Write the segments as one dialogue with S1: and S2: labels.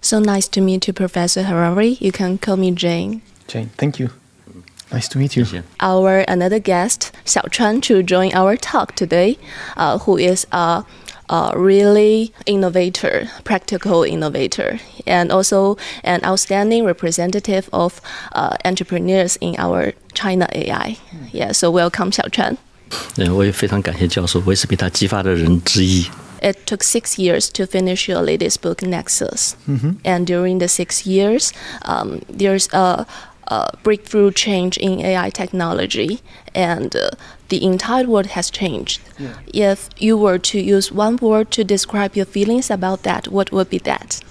S1: So nice to meet you, Professor Harari. You can call me Jane.
S2: Jane, thank you. Nice to meet you.
S1: Our another guest, Xiaochuan, to join our talk today, who is a really innovator, practical innovator, and also an outstanding representative of entrepreneurs in our China AI. Yeah, so welcome, Xiaochuan.
S3: 我也非常感谢教授，我也是被他激发的人之一。
S1: It took 6 years to finish your latest book, Nexus. And during the 6 years, there's a breakthrough change in AI technology, and the entire world has changed. Yeah. If you were to use one word to describe your feelings about that, what would be that?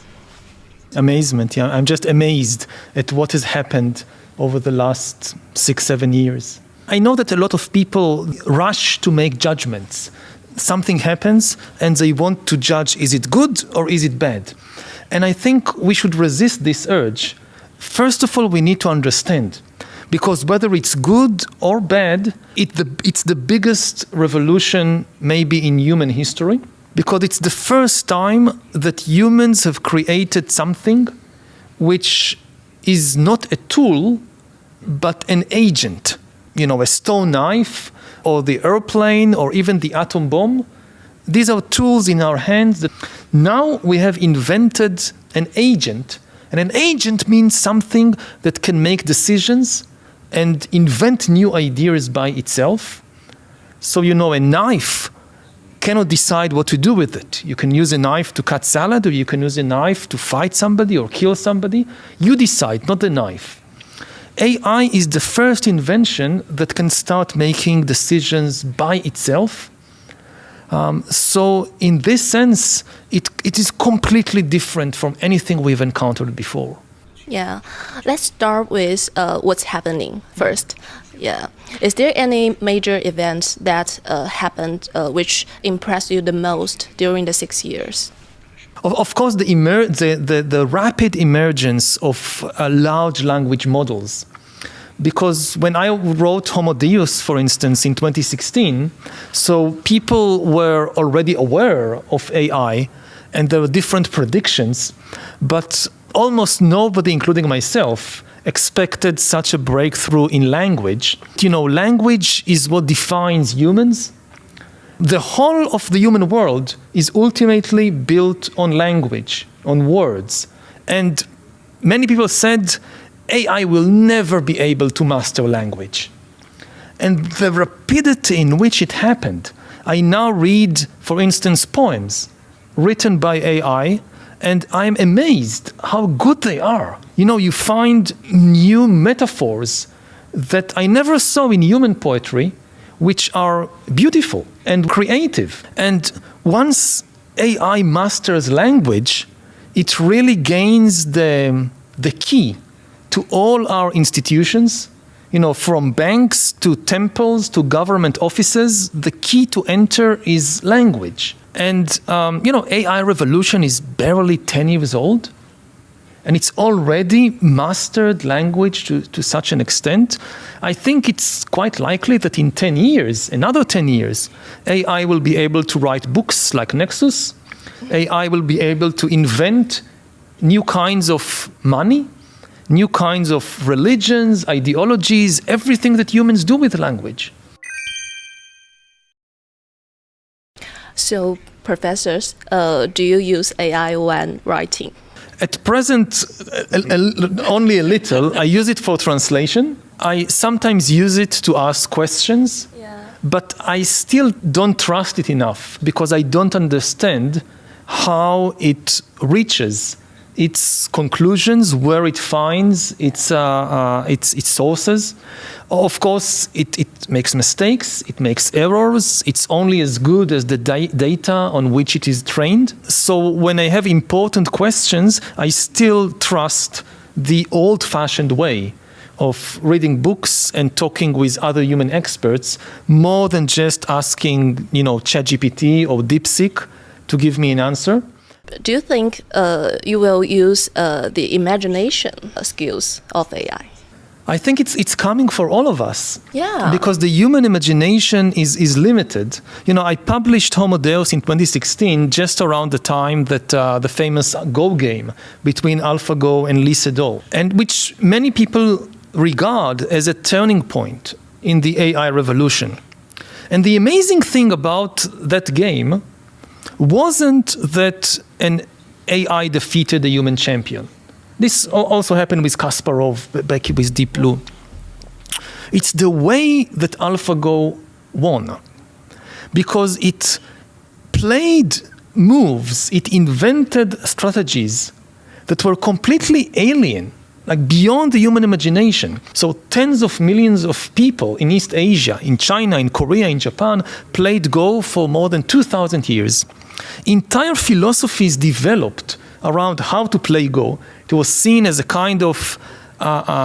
S2: Amazement, yeah. I'm just amazed at what has happened over the last 6-7 years. I know that a lot of people rush to make judgments. Something happens and they want to judge, is it good or is it bad? And I think we should resist this urge. First of all, we need to understand, because whether it's good or bad, it's the biggest revolution maybe in human history, because it's the first time that humans have created something which is not a tool, but an agent. You know, a stone knife or the airplane or even the atom bomb. These are tools in our hands that now we have invented an agent. And an agent means something that can make decisions and invent new ideas by itself. So, you know, a knife cannot decide what to do with it. You can use a knife to cut salad, or you can use a knife to fight somebody or kill somebody. You decide, not the knife. AI is the first invention that can start making decisions by itself. So in this sense, it is completely different from anything we've encountered before.
S1: Yeah, let's start with what's happening first. Yeah, is there any major events that happened which impressed you the most during the 6 years?
S2: Of course, the rapid emergence of large language models. Because when I wrote Homo Deus, for instance, in 2016, so people were already aware of AI and there were different predictions, but almost nobody, including myself, expected such a breakthrough in language. You know, language is what defines humans. The whole of the human world is ultimately built on language, on words. And many people said, AI will never be able to master language. And the rapidity in which it happened, I now read, for instance, poems written by AI, and I'm amazed how good they are. You know, you find new metaphors that I never saw in human poetry, which are beautiful and creative. And once AI masters language, it really gains the key to all our institutions, you know, from banks to temples to government offices. The key to enter is language. And, you know, AI revolution is barely 10 years old, and it's already mastered language to such an extent. I think it's quite likely that in 10 years, another 10 years, AI will be able to write books like Nexus. AI will be able to invent new kinds of money, new kinds of religions, ideologies, everything that humans do with language.
S1: So, professors, do you use AI when writing?
S2: At present, only a little. I use it for translation. I sometimes use it to ask questions, but I still don't trust it enough because I don't understand how it reaches its conclusions, where it finds its sources. Of course, it makes mistakes, it makes errors. It's only as good as the data on which it is trained. So when I have important questions, I still trust the old-fashioned way of reading books and talking with other human experts more than just asking, you know, ChatGPT or DeepSeek to give me an answer.
S1: Do you think you will use the imagination skills of AI?
S2: I think it's coming for all of us.
S1: Yeah.
S2: Because the human imagination is limited. I published Homo Deus in 2016, just around the time that the famous Go game between AlphaGo and Lee Sedol, and which many people regard as a turning point in the AI revolution. And the amazing thing about that game wasn't that an AI defeated a human champion. This also happened with Kasparov back with Deep Blue. It's the way that AlphaGo won, because it played moves, it invented strategies that were completely alien, like beyond the human imagination. So tens of millions of people in East Asia, in China, in Korea, in Japan, played Go for more than 2,000 years. Entire philosophies developed around how to play Go. It was seen as a kind of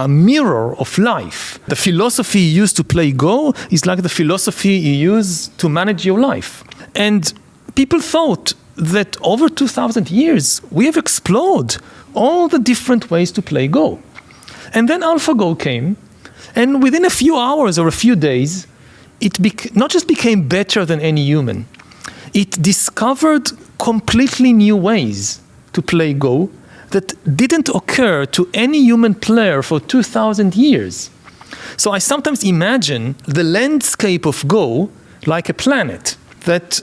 S2: mirror of life. The philosophy you use to play Go is like the philosophy you use to manage your life. And people thought that over 2,000 years, we have explored all the different ways to play Go. And then AlphaGo came, and within a few hours or a few days, it not just became better than any human, it discovered completely new ways to play Go that didn't occur to any human player for 2,000 years. So I sometimes imagine the landscape of Go like a planet, that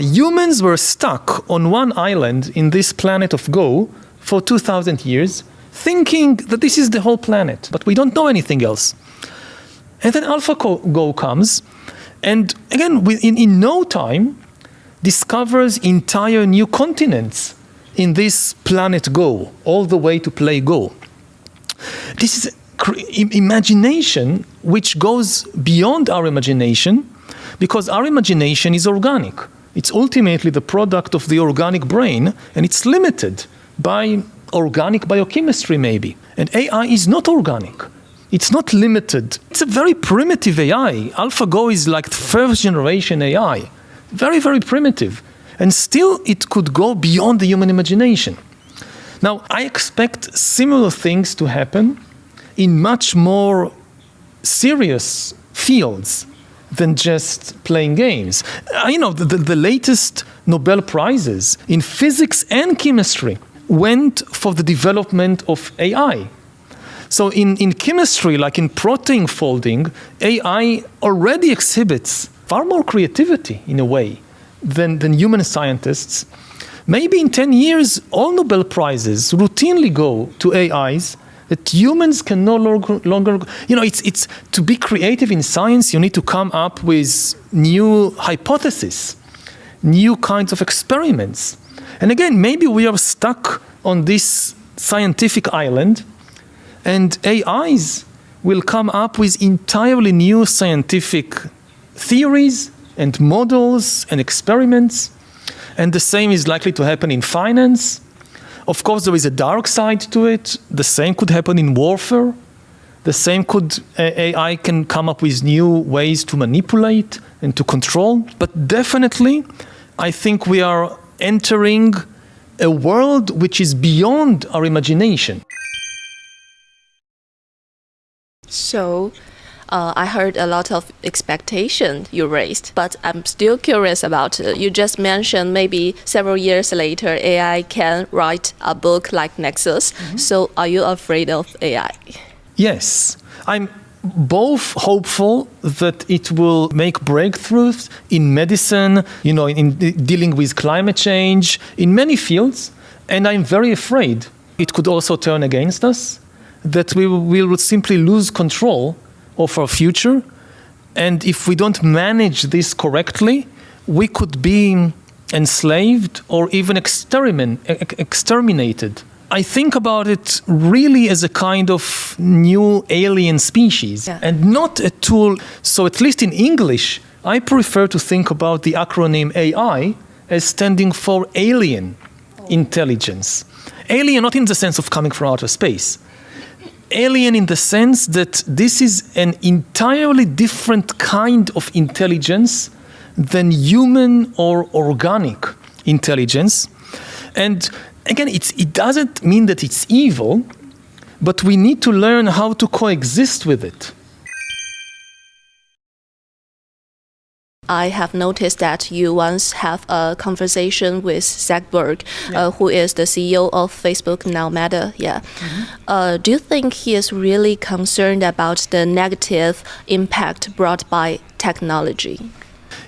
S2: humans were stuck on one island in this planet of Go for 2,000 years, thinking that this is the whole planet, but we don't know anything else. And then AlphaGo comes, and again, in no time, discovers entire new continents in this planet Go, all the way to play Go. This is imagination which goes beyond our imagination, because our imagination is organic. It's ultimately the product of the organic brain, and it's limited by organic biochemistry maybe. And AI is not organic. It's not limited. It's a very primitive AI. AlphaGo is like the first generation AI. Very, very primitive. And still it could go beyond the human imagination. Now, I expect similar things to happen in much more serious fields than just playing games. The latest Nobel Prizes in physics and chemistry went for the development of AI. So in chemistry, like in protein folding, AI already exhibits far more creativity in a way than human scientists. Maybe in 10 years, all Nobel Prizes routinely go to AIs that humans can no longer. It's to be creative in science, you need to come up with new hypotheses, new kinds of experiments. And again, maybe we are stuck on this scientific island, and AIs will come up with entirely new scientific theories and models and experiments. And the same is likely to happen in finance. Of course, there is a dark side to it. The same could happen in warfare. The same AI can come up with new ways to manipulate and to control. But definitely, I think we are entering a world which is beyond our imagination.
S1: So, I heard a lot of expectation you raised, but I'm still curious about, you just mentioned maybe several years later, AI can write a book like Nexus. Mm-hmm. So are you afraid of AI?
S2: Yes. I'm both hopeful that it will make breakthroughs in medicine, in dealing with climate change, in many fields. And I'm very afraid it could also turn against us, that we will simply lose control of our future. And if we don't manage this correctly, we could be enslaved or even exterminated. I think about it really as a kind of new alien species, and not a tool. So at least in English, I prefer to think about the acronym AI as standing for alien intelligence. Alien not in the sense of coming from outer space. Alien in the sense that this is an entirely different kind of intelligence than human or organic intelligence. And again, it doesn't mean that it's evil, but we need to learn how to coexist with it.
S1: I have noticed that you once have a conversation with Zuckerberg, who is the CEO of Facebook, now Meta. Yeah. Do you think he is really concerned about the negative impact brought by technology?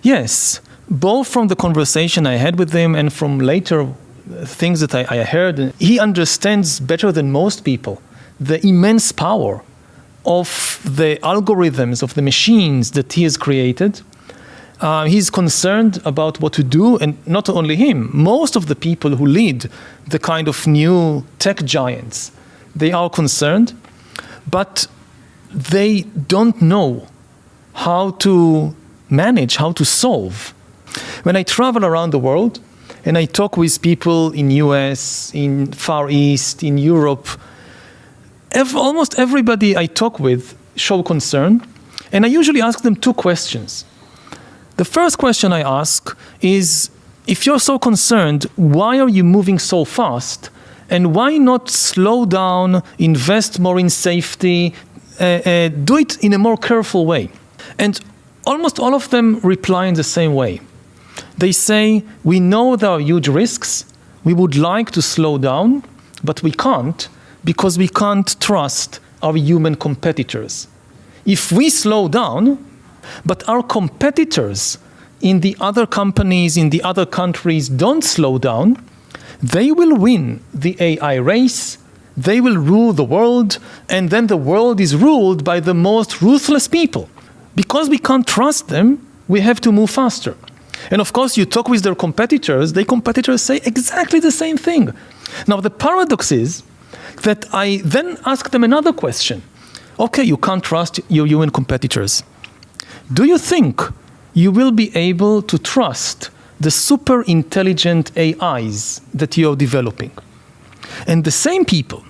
S2: Yes, both from the conversation I had with him and from later things that I heard. He understands better than most people the immense power of the algorithms, of the machines that he has created. He's concerned about what to do, and not only him, most of the people who lead the kind of new tech giants, they are concerned, but they don't know how to manage, how to solve. When I travel around the world and I talk with people in US, in Far East, in Europe, almost everybody I talk with show concern, and I usually ask them two questions. The first question I ask is, if you're so concerned, why are you moving so fast? And why not slow down, invest more in safety, do it in a more careful way? And almost all of them reply in the same way. They say, we know there are huge risks, we would like to slow down, but we can't because we can't trust our human competitors. If we slow down, but our competitors in the other companies, in the other countries don't slow down, they will win the AI race, they will rule the world, and then the world is ruled by the most ruthless people. Because we can't trust them, we have to move faster. And of course, you talk with their competitors say exactly the same thing. Now, the paradox is that I then ask them another question. Okay, you can't trust your human competitors. Do you think you will be able to trust the super intelligent AIs that you're developing? And the same people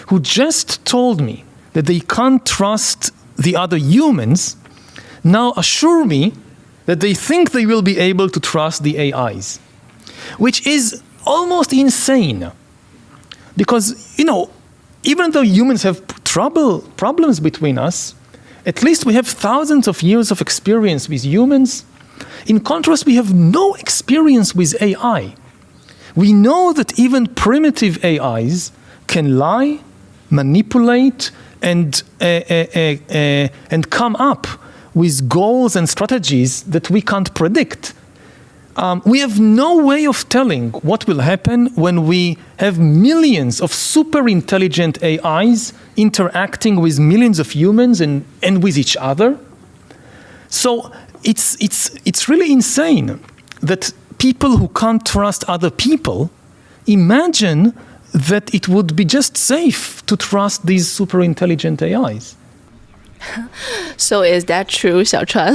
S2: who just told me that they can't trust the other humans now assure me that they think they will be able to trust the AIs, which is almost insane. Because, even though humans have problems between us, at least we have thousands of years of experience with humans. In contrast, we have no experience with AI. We know that even primitive AIs can lie, manipulate, and come up with goals and strategies that we can't predict. We have no way of telling what will happen when we have millions of super intelligent AIs interacting with millions of humans and with each other. So it's really insane that people who can't trust other people imagine that it would be just safe to trust these super intelligent AIs.
S1: So is that true, 小川？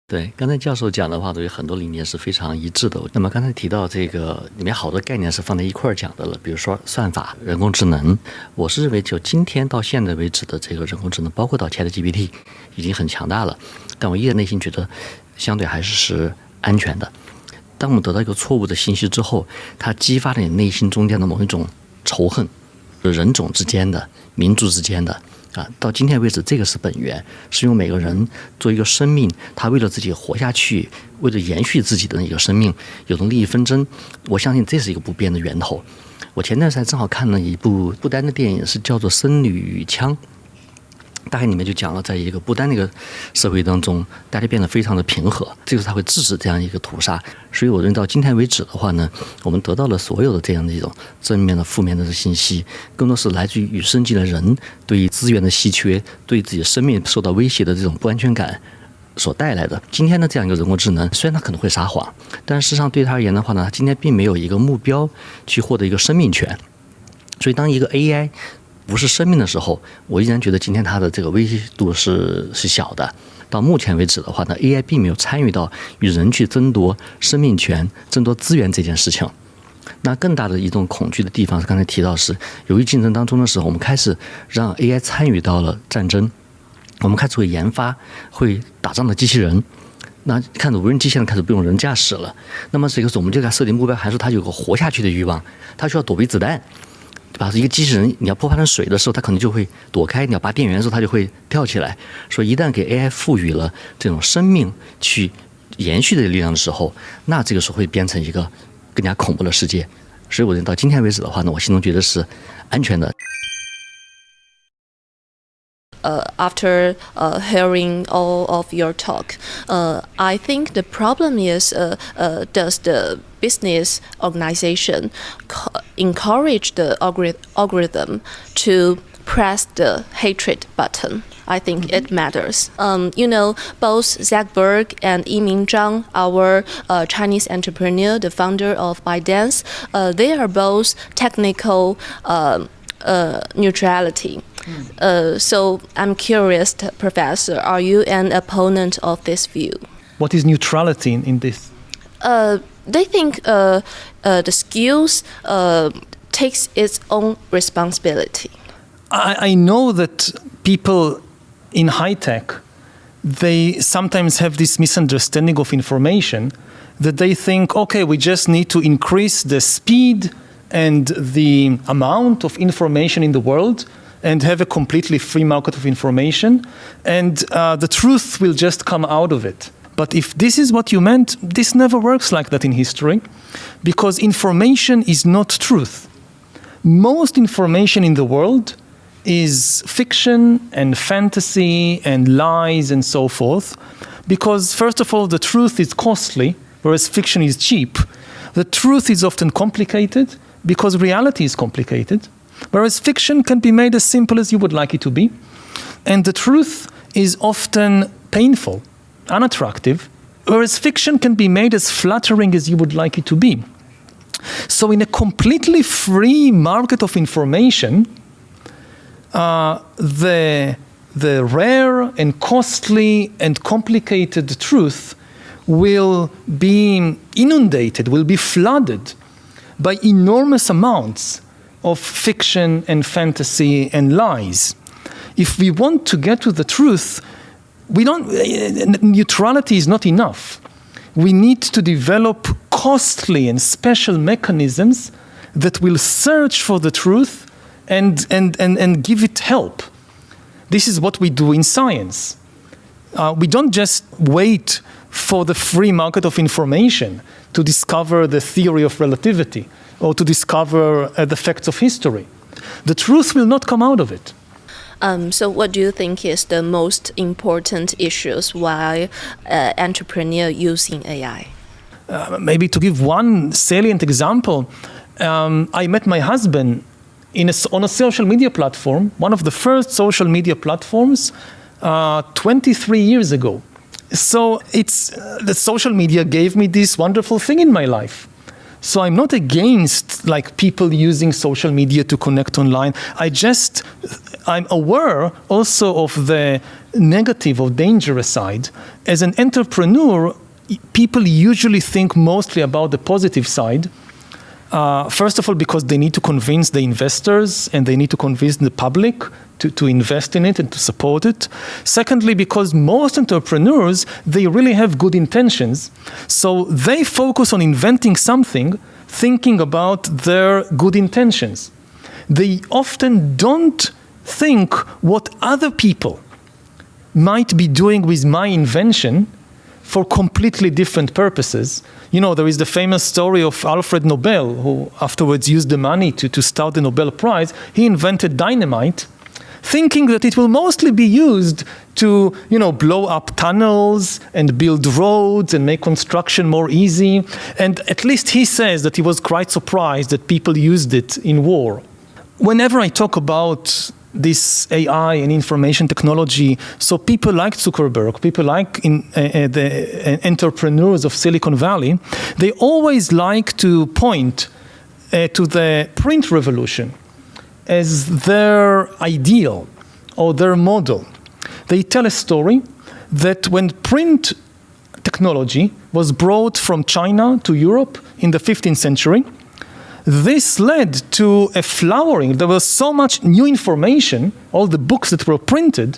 S3: 对，刚才教授讲的话，对于很多理念是非常一致的。那么刚才提到这个里面好多概念是放在一块儿讲的了，比如说算法、人工智能。我是认为，就今天到现在为止的这个人工智能，包括到 ChatGPT， 已经很强大了。但我依然内心觉得，相对还是安全的。当我们得到一个错误的信息之后，它激发了你内心中间的某一种仇恨，人种之间的、民族之间的。到今天为止，这个是本源，是用每个人做一个生命，他为了自己活下去，为了延续自己的一个生命，有种利益纷争，我相信这是一个不变的源头。我前段时间正好看了一部不丹的电影，是叫做《僧侣与枪》。大概里面就讲了，在一个不丹那个社会当中，大家变得非常的平和，这个他会制止这样一个屠杀。所以我认为到今天为止的话呢，我们得到了所有的这样的一种正面的、负面的信息，更多是来自于与生俱来的人对于资源的稀缺、对自己生命受到威胁的这种不安全感所带来的。今天的这样一个人工智能，虽然它可能会撒谎，但事实上对它而言的话呢，它今天并没有一个目标去获得一个生命权。所以当一个 AI不是生命的时候，我依然觉得今天它的这个危险度是小的。到目前为止的话呢 ，AI 并没有参与到与人去争夺生命权、争夺资源这件事情。那更大的一种恐惧的地方是刚才提到是，由于竞争当中的时候，我们开始让 AI 参与到了战争，我们开始会研发会打仗的机器人。那看着无人机现在开始不用人驾驶了，那么这个时候我们就给它设定目标，还是它有个活下去的欲望，它需要躲避子弹。把一个机器人你要泼它成水的时候，它可能就会躲开；你要拔电源的时候，它就会跳起来。说一旦给 AI 赋予了这种生命去延续的力量的时候，那这个时候会变成一个更加恐怖的世界。所以我觉得到今天为止的话呢，我心中觉得是安全的。
S1: After hearing all of your talk, I think the problem is does the business organization encourage the algorithm to press the hatred button? I think it matters. Both Zuckerberg and Yiming Zhang, our Chinese entrepreneur, the founder of ByteDance, they are both technical neutrality. So I'm curious, Professor, are you an opponent of this view?
S2: What is neutrality in this?
S1: They think the skills takes its own responsibility.
S2: I know that people in high tech, they sometimes have this misunderstanding of information, that they think, okay, we just need to increase the speed and the amount of information in the world and have a completely free market of information, and the truth will just come out of it. But if this is what you meant, this never works like that in history, because information is not truth. Most information in the world is fiction and fantasy and lies and so forth, because first of all, the truth is costly, whereas fiction is cheap. The truth is often complicated because reality is complicated, whereas fiction can be made as simple as you would like it to be. And the truth is often painful, unattractive, whereas fiction can be made as flattering as you would like it to be. So in a completely free market of information, the rare and costly and complicated truth will be inundated, will be flooded by enormous amounts of fiction and fantasy and lies. If we want to get to the truth, neutrality is not enough. We need to develop costly and special mechanisms that will search for the truth and give it help. This is what we do in science. We don't just wait for the free market of information to discover the theory of relativity or to discover the facts of history. The truth will not come out of it.
S1: So what do you think is the most important issues while entrepreneur using AI?
S2: Maybe to give one salient example, I met my husband on a social media platform, one of the first social media platforms, 23 years ago. So the social media gave me this wonderful thing in my life. So I'm not against people using social media to connect online. I'm aware also of the negative or dangerous side. As an entrepreneur, people usually think mostly about the positive side. First of all, because they need to convince the investors and they need to convince the public to invest in it and to support it. Secondly, because most entrepreneurs, they really have good intentions. So they focus on inventing something, thinking about their good intentions. They often don't think what other people might be doing with my invention for completely different purposes. There is the famous story of Alfred Nobel, who afterwards used the money to start the Nobel Prize. He invented dynamite, thinking that it will mostly be used to, blow up tunnels and build roads and make construction more easy. And at least he says that he was quite surprised that people used it in war. Whenever I talk about this AI and information technology, so people like Zuckerberg, people like the entrepreneurs of Silicon Valley, they always like to point to the print revolution as their ideal or their model. They tell a story that when print technology was brought from China to Europe in the 15th century, this led to a flowering. There was so much new information, all the books that were printed,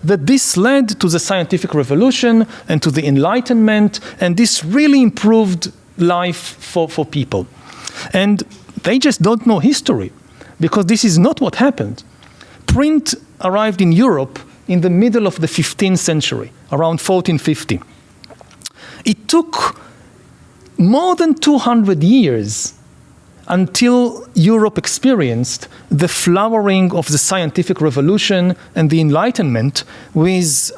S2: that this led to the scientific revolution and to the Enlightenment, and this really improved life for people. And they just don't know history, because this is not what happened. Print arrived in Europe in the middle of the 15th century, around 1450. It took more than 200 years until Europe experienced the flowering of the scientific revolution and the Enlightenment with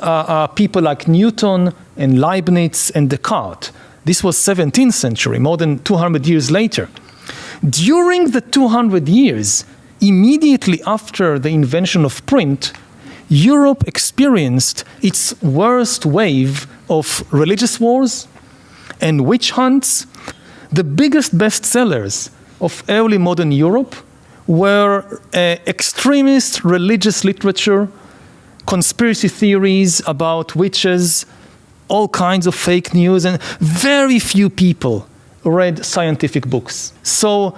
S2: people like Newton and Leibniz and Descartes. This was 17th century, more than 200 years later. During the 200 years, immediately after the invention of print, Europe experienced its worst wave of religious wars and witch hunts. The biggest bestsellers of early modern Europe were extremist religious literature, conspiracy theories about witches, all kinds of fake news, and very few people read scientific books. So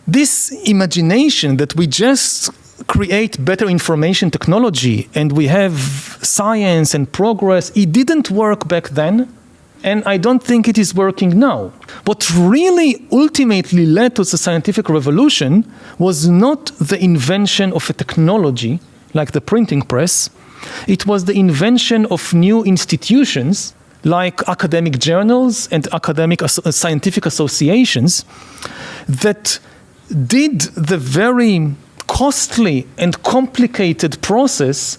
S2: this imagination that we just create better information technology and we have science and progress, it didn't work back then, and I don't think it is working now. What really ultimately led to the scientific revolution was not the invention of a technology like the printing press. It was the invention of new institutions like academic journals and academic scientific associations that did the very costly and complicated process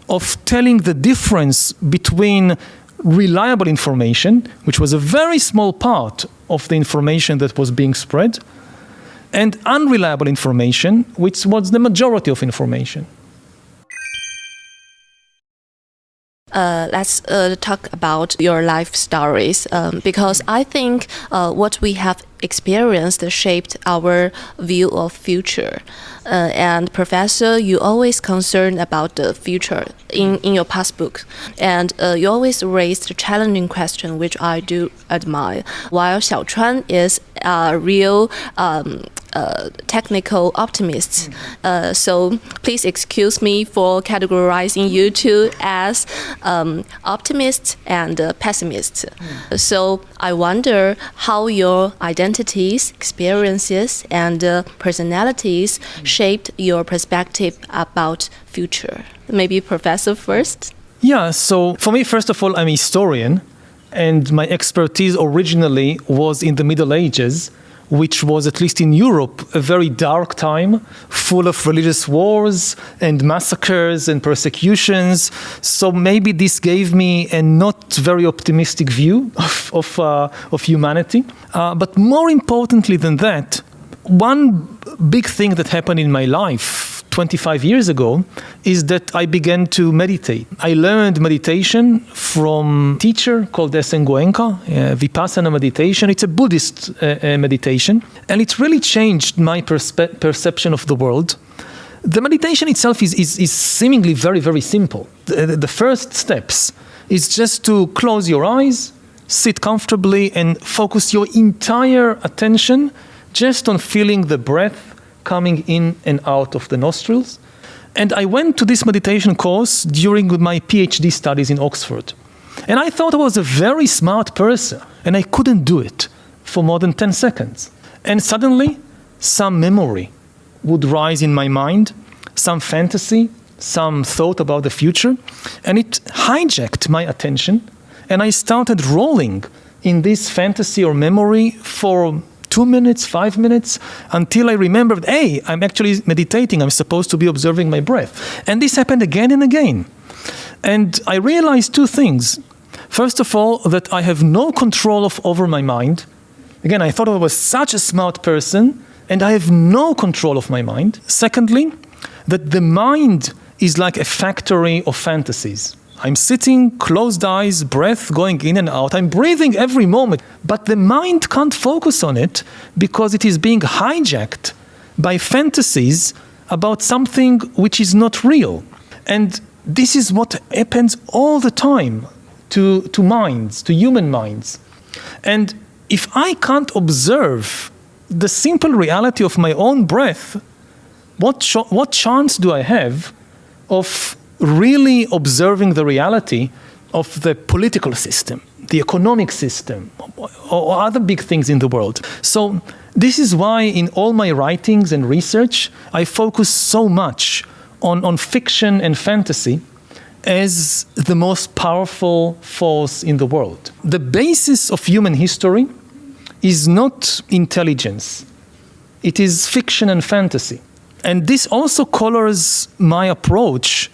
S2: of telling the difference between reliable information, which was a very small part of the information that was being spread, and unreliable information, which was the majority of information.
S1: Let's talk about your life stories, because I think what we have experienced shaped our view of future. And Professor, you always concerned about the future in your past book, and you always raised a challenging question, which I do admire. While Xiaochuan is a real technical optimist, so please excuse me for categorizing you two as optimists and pessimists. So I wonder how your identities, experiences, and personalities shaped your perspective about future. Maybe Professor first?
S2: Yeah, so for me, first of all, I'm a historian, and my expertise originally was in the Middle Ages, which was, at least in Europe, a very dark time, full of religious wars and massacres and persecutions. So maybe this gave me a not very optimistic view of humanity. But more importantly than that, one big thing that happened in my life 25 years ago is that I began to meditate. I learned meditation from a teacher called S.N. Goenka, Vipassana meditation. It's a Buddhist meditation, and it really changed my perception of the world. The meditation itself is seemingly very, very simple. The first steps is just to close your eyes, sit comfortably, and focus your entire attention just on feeling the breath coming in and out of the nostrils. And I went to this meditation course during my PhD studies in Oxford. And I thought I was a very smart person, and I couldn't do it for more than 10 seconds. And suddenly, some memory would rise in my mind, some fantasy, some thought about the future, and it hijacked my attention, and I started rolling in this fantasy or memory for 2 minutes, 5 minutes, until I remembered, hey, I'm actually meditating. I'm supposed to be observing my breath. And this happened again and again. And I realized two things. First of all, that I have no control over my mind. Again, I thought I was such a smart person, and I have no control of my mind. Secondly, that the mind is like a factory of fantasies. I'm sitting, closed eyes, breath going in and out. I'm breathing every moment. But the mind can't focus on it because it is being hijacked by fantasies about something which is not real. And this is what happens all the time to minds, to human minds. And if I can't observe the simple reality of my own breath, what chance do I have of really observing the reality of the political system, the economic system, or other big things in the world? So This is why in all my writings and research, I focus so much on fiction and fantasy as the most powerful force in the world. The basis of human history is not intelligence. It is fiction and fantasy. And this also colors my approach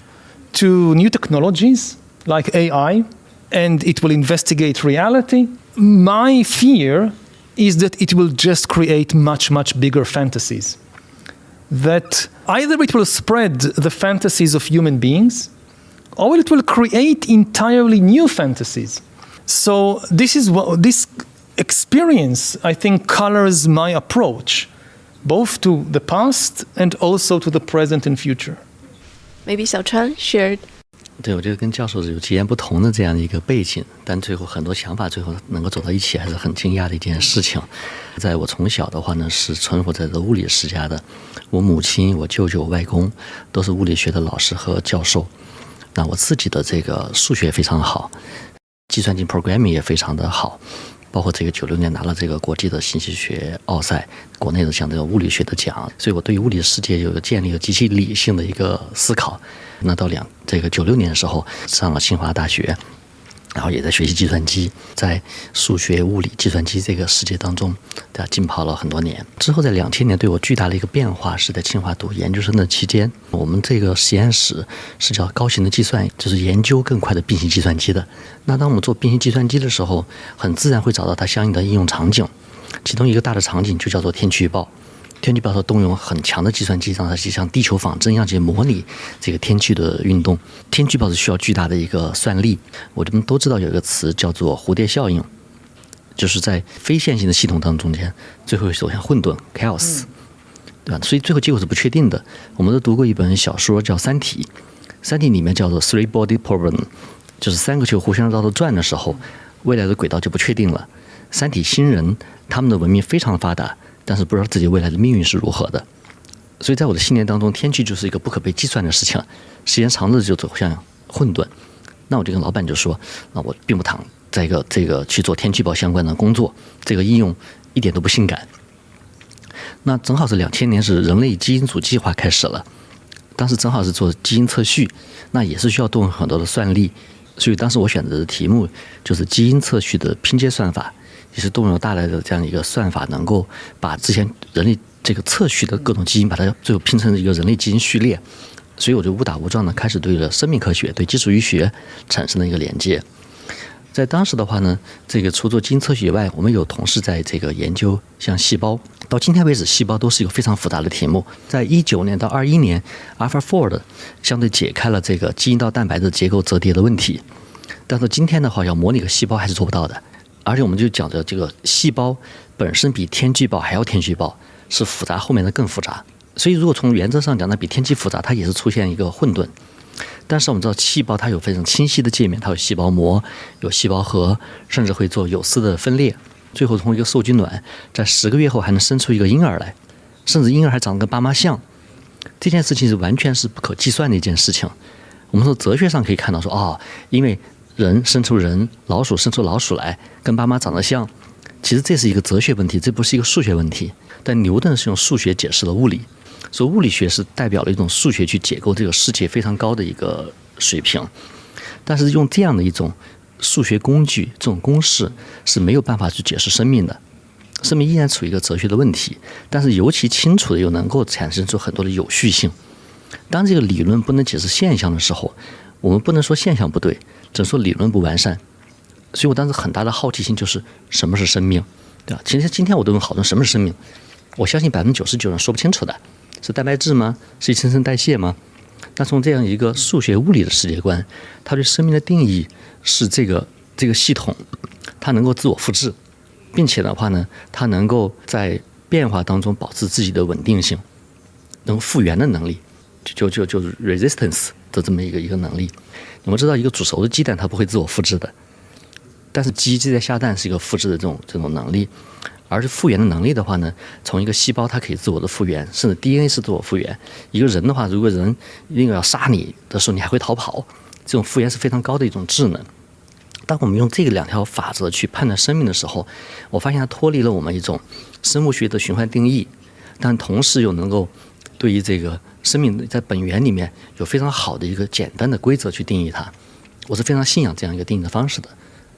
S2: to new technologies like AI, and it will investigate reality. My fear is that it will just create much, much bigger fantasies. That either it will spread the fantasies of human beings, or it will create entirely new fantasies. So this experience, I think, colors my approach, both to the past and also to the present and future.
S1: Maybe Xiaochuan shared.
S3: 对，我觉得跟教授是有截然不同的这样的一个背景，但最后很多想法最后能够走到一起，还是很惊讶的一件事情。在我从小的话呢，是存活在这物理世家的，我母亲、我舅舅、我外公都是物理学的老师和教授。那我自己的这个数学非常好，计算机 programming 也非常的好，包括这个96年拿了这个国际的信息学奥赛，国内的像这个物理学的奖，所以我对于物理世界有建立了极其理性的一个思考。那到这个96年的时候，上了清华大学，然后也在学习计算机，在数学、物理、计算机这个世界当中，浸泡了很多年。之后在2000年对我巨大的一个变化是在清华读研究生的期间，我们这个实验室是叫高行的计算，就是研究更快的并行计算机的。那当我们做并行计算机的时候，很自然会找到它相应的应用场景，其中一个大的场景就叫做天气预报。天气预报它动用很强的计算机，让它像地球仿真一样去模拟这个天气的运动。天气预报是需要巨大的一个算力。我们都知道有一个词叫做蝴蝶效应，就是在非线性的系统当中间，最后走向混沌 chaos， 对吧？所以最后结果是不确定的。我们都读过一本小说叫《三体》，《三体》里面叫做 three body problem， 就是3个球互相绕着转的时候，未来的轨道就不确定了。三体星人他们的文明非常发达，但是不知道自己未来的命运是如何的。所以在我的信念当中，天气就是一个不可被计算的事情，时间长了就走向混沌。那我就跟老板就说，那我并不躺在这个去做天气预报相关的工作，这个应用一点都不性感。那正好是2000年是人类基因组计划开始了，当时正好是做基因测序，那也是需要动用很多的算力，所以当时我选择的题目就是基因测序的拼接算法，也是动用大量的这样一个算法，能够把之前人类这个测序的各种基因，把它最后拼成一个人类基因序列。所以我就误打误撞的开始对了生命科学、对基础医学产生了一个连接。在当时的话呢，这个除做基因测序以外，我们有同事在这个研究像细胞。到今天为止，细胞都是一个非常复杂的题目。在19年到21年 ，AlphaFold 相对解开了这个基因到蛋白的结构折叠的问题。但是今天的话，要模拟个细胞还是做不到的。而且我们就讲的这个细胞本身比天气预报还要天气预报，是复杂后面的更复杂。所以如果从原则上讲，那比天气复杂，它也是出现一个混沌。但是我们知道细胞它有非常清晰的界面，它有细胞膜，有细胞核，甚至会做有丝的分裂，最后从一个受精卵在10个月后还能生出一个婴儿来，甚至婴儿还长得跟爸妈像。这件事情是完全是不可计算的一件事情。我们说哲学上可以看到说，因为人生出人，老鼠生出老鼠来，跟爸妈长得像，其实这是一个哲学问题，这不是一个数学问题。但牛顿是用数学解释了物理，所以物理学是代表了一种数学去解构这个世界非常高的一个水平。但是用这样的一种数学工具，这种公式是没有办法去解释生命的，生命依然处于一个哲学的问题，但是尤其清楚的又能够产生出很多的有序性。当这个理论不能解释现象的时候，我们不能说现象不对，只能说理论不完善。所以我当时很大的好奇心就是什么是生命，对吧？其实今天我都能讨论什么是生命，我相信99%人说不清楚的，是蛋白质吗？是新陈代谢吗？那从这样一个数学物理的世界观，它对生命的定义是这个系统，它能够自我复制，并且的话呢，它能够在变化当中保持自己的稳定性，能够复原的能力，就是 resistance 的这么一个能力。我们知道一个煮熟的鸡蛋它不会自我复制的，但是鸡在下蛋是一个复制的这种能力。而是复原的能力的话呢，从一个细胞它可以自我的复原，甚至 DNA 是自我复原。一个人的话，如果人另外要杀你的时候，你还会逃跑，这种复原是非常高的一种智能。当我们用这个2条法则去判断生命的时候，我发现它脱离了我们一种生物学的循环定义，但同时又能够对于这个生命在本源里面有非常好的一个简单的规则去定义它。我是非常信仰这样一个定义的方式的，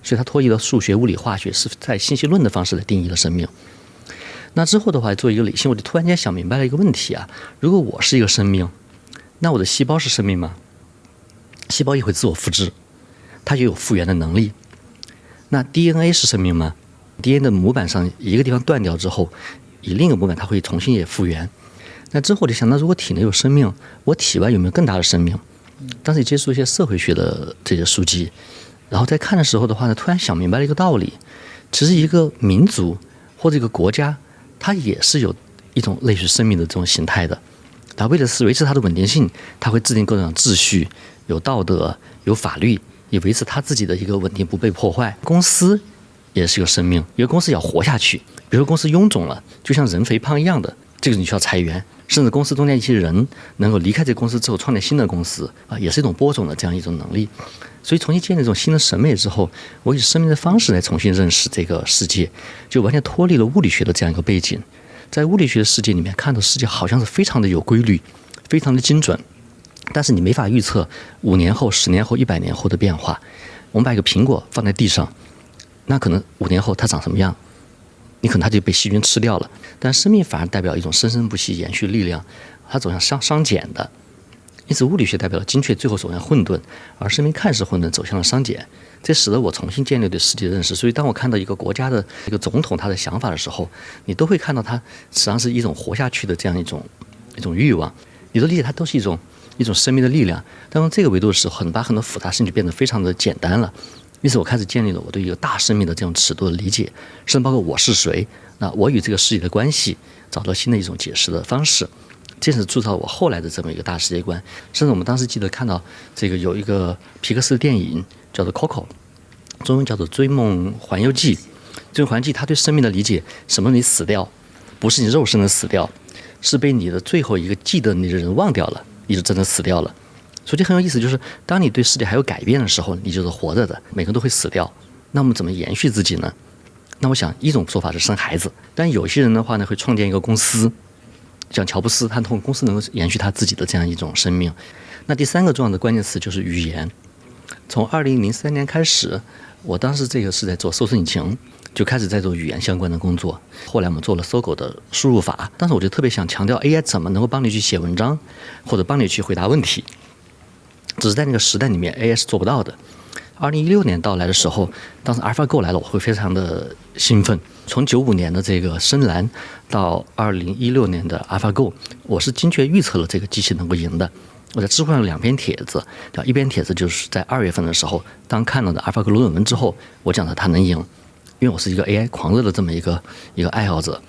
S3: 所以它脱离了数学、物理、化学，是在信息论的方式来定义了生命。那之后的话，作为一个理性，我就突然间想明白了一个问题啊：如果我是一个生命，那我的细胞是生命吗？细胞也会自我复制，它也有复原的能力。那 DNA 是生命吗？ DNA 的模板上一个地方断掉之后，以另一个模板它会重新也复原。那之后我就想到，如果体内有生命，我体外有没有更大的生命？当时也接触一些社会学的这些书籍，然后在看的时候的话呢，突然想明白了一个道理：其实一个民族或者一个国家，它也是有一种类似生命的这种形态的。它为了是维持它的稳定性，它会制定各种秩序，有道德，有法律，也维持它自己的一个稳定不被破坏。公司也是个生命，一个公司要活下去，比如说公司臃肿了，就像人肥胖一样的，这个你需要裁员，甚至公司中间一些人能够离开这个公司之后创建新的公司啊，也是一种播种的这样一种能力。所以重新建立一种新的审美之后，我以生命的方式来重新认识这个世界，就完全脱离了物理学的这样一个背景。在物理学的世界里面，看到世界好像是非常的有规律，非常的精准，但是你没法预测5年后、10年后、100年后的变化。我们把一个苹果放在地上，那可能5年后它长什么样，你可能它就被细菌吃掉了。但生命反而代表一种生生不息、延续力量，它走向熵减的。因此，物理学代表了精确，最后走向混沌，而生命看似混沌，走向了熵减。这使得我重新建立对世界的认识。所以，当我看到一个国家的一个总统他的想法的时候，你都会看到他实际上是一种活下去的这样一种欲望。你都理解它都是一种生命的力量。但从这个维度的时候，把很多复杂性就变得非常的简单了。因此，我开始建立了我对一个大生命的这种尺度的理解，甚至包括我是谁，那我与这个世界的关系，找到新的一种解释的方式。这是铸造我后来的这么一个大世界观。甚至我们当时记得看到这个有一个皮克斯的电影叫做 Coco， 中文叫做《追梦环游记》。追梦环游记，他对生命的理解，什么你死掉，不是你肉身的死掉，是被你的最后一个记得你的人忘掉了，你就真的死掉了。所以这很有意思，就是当你对世界还有改变的时候，你就是活着的，每个人都会死掉。那我们怎么延续自己呢？那我想一种做法是生孩子，但有些人的话呢，会创建一个公司。像乔布斯，他通过公司能够延续他自己的这样一种生命。那第3个重要的关键词就是语言。从2003年开始，我当时这个是在做搜索引擎，就开始在做语言相关的工作。后来我们做了搜狗的输入法，当时我就特别想强调 AI 怎么能够帮你去写文章，或者帮你去回答问题。只是在那个时代里面 ，AI 是做不到的。2016年到来的时候，当时 AlphaGo 来了，我会非常的兴奋。从95年的这个深蓝到2016年的 AlphaGo， 我是精确预测了这个机器能够赢的。我在知乎上有2篇帖子，一篇帖子就是在2月份的时候，当看到的 AlphaGo 论文之后，我讲它能赢，因为我是一个 AI 狂热的这么一个爱好者。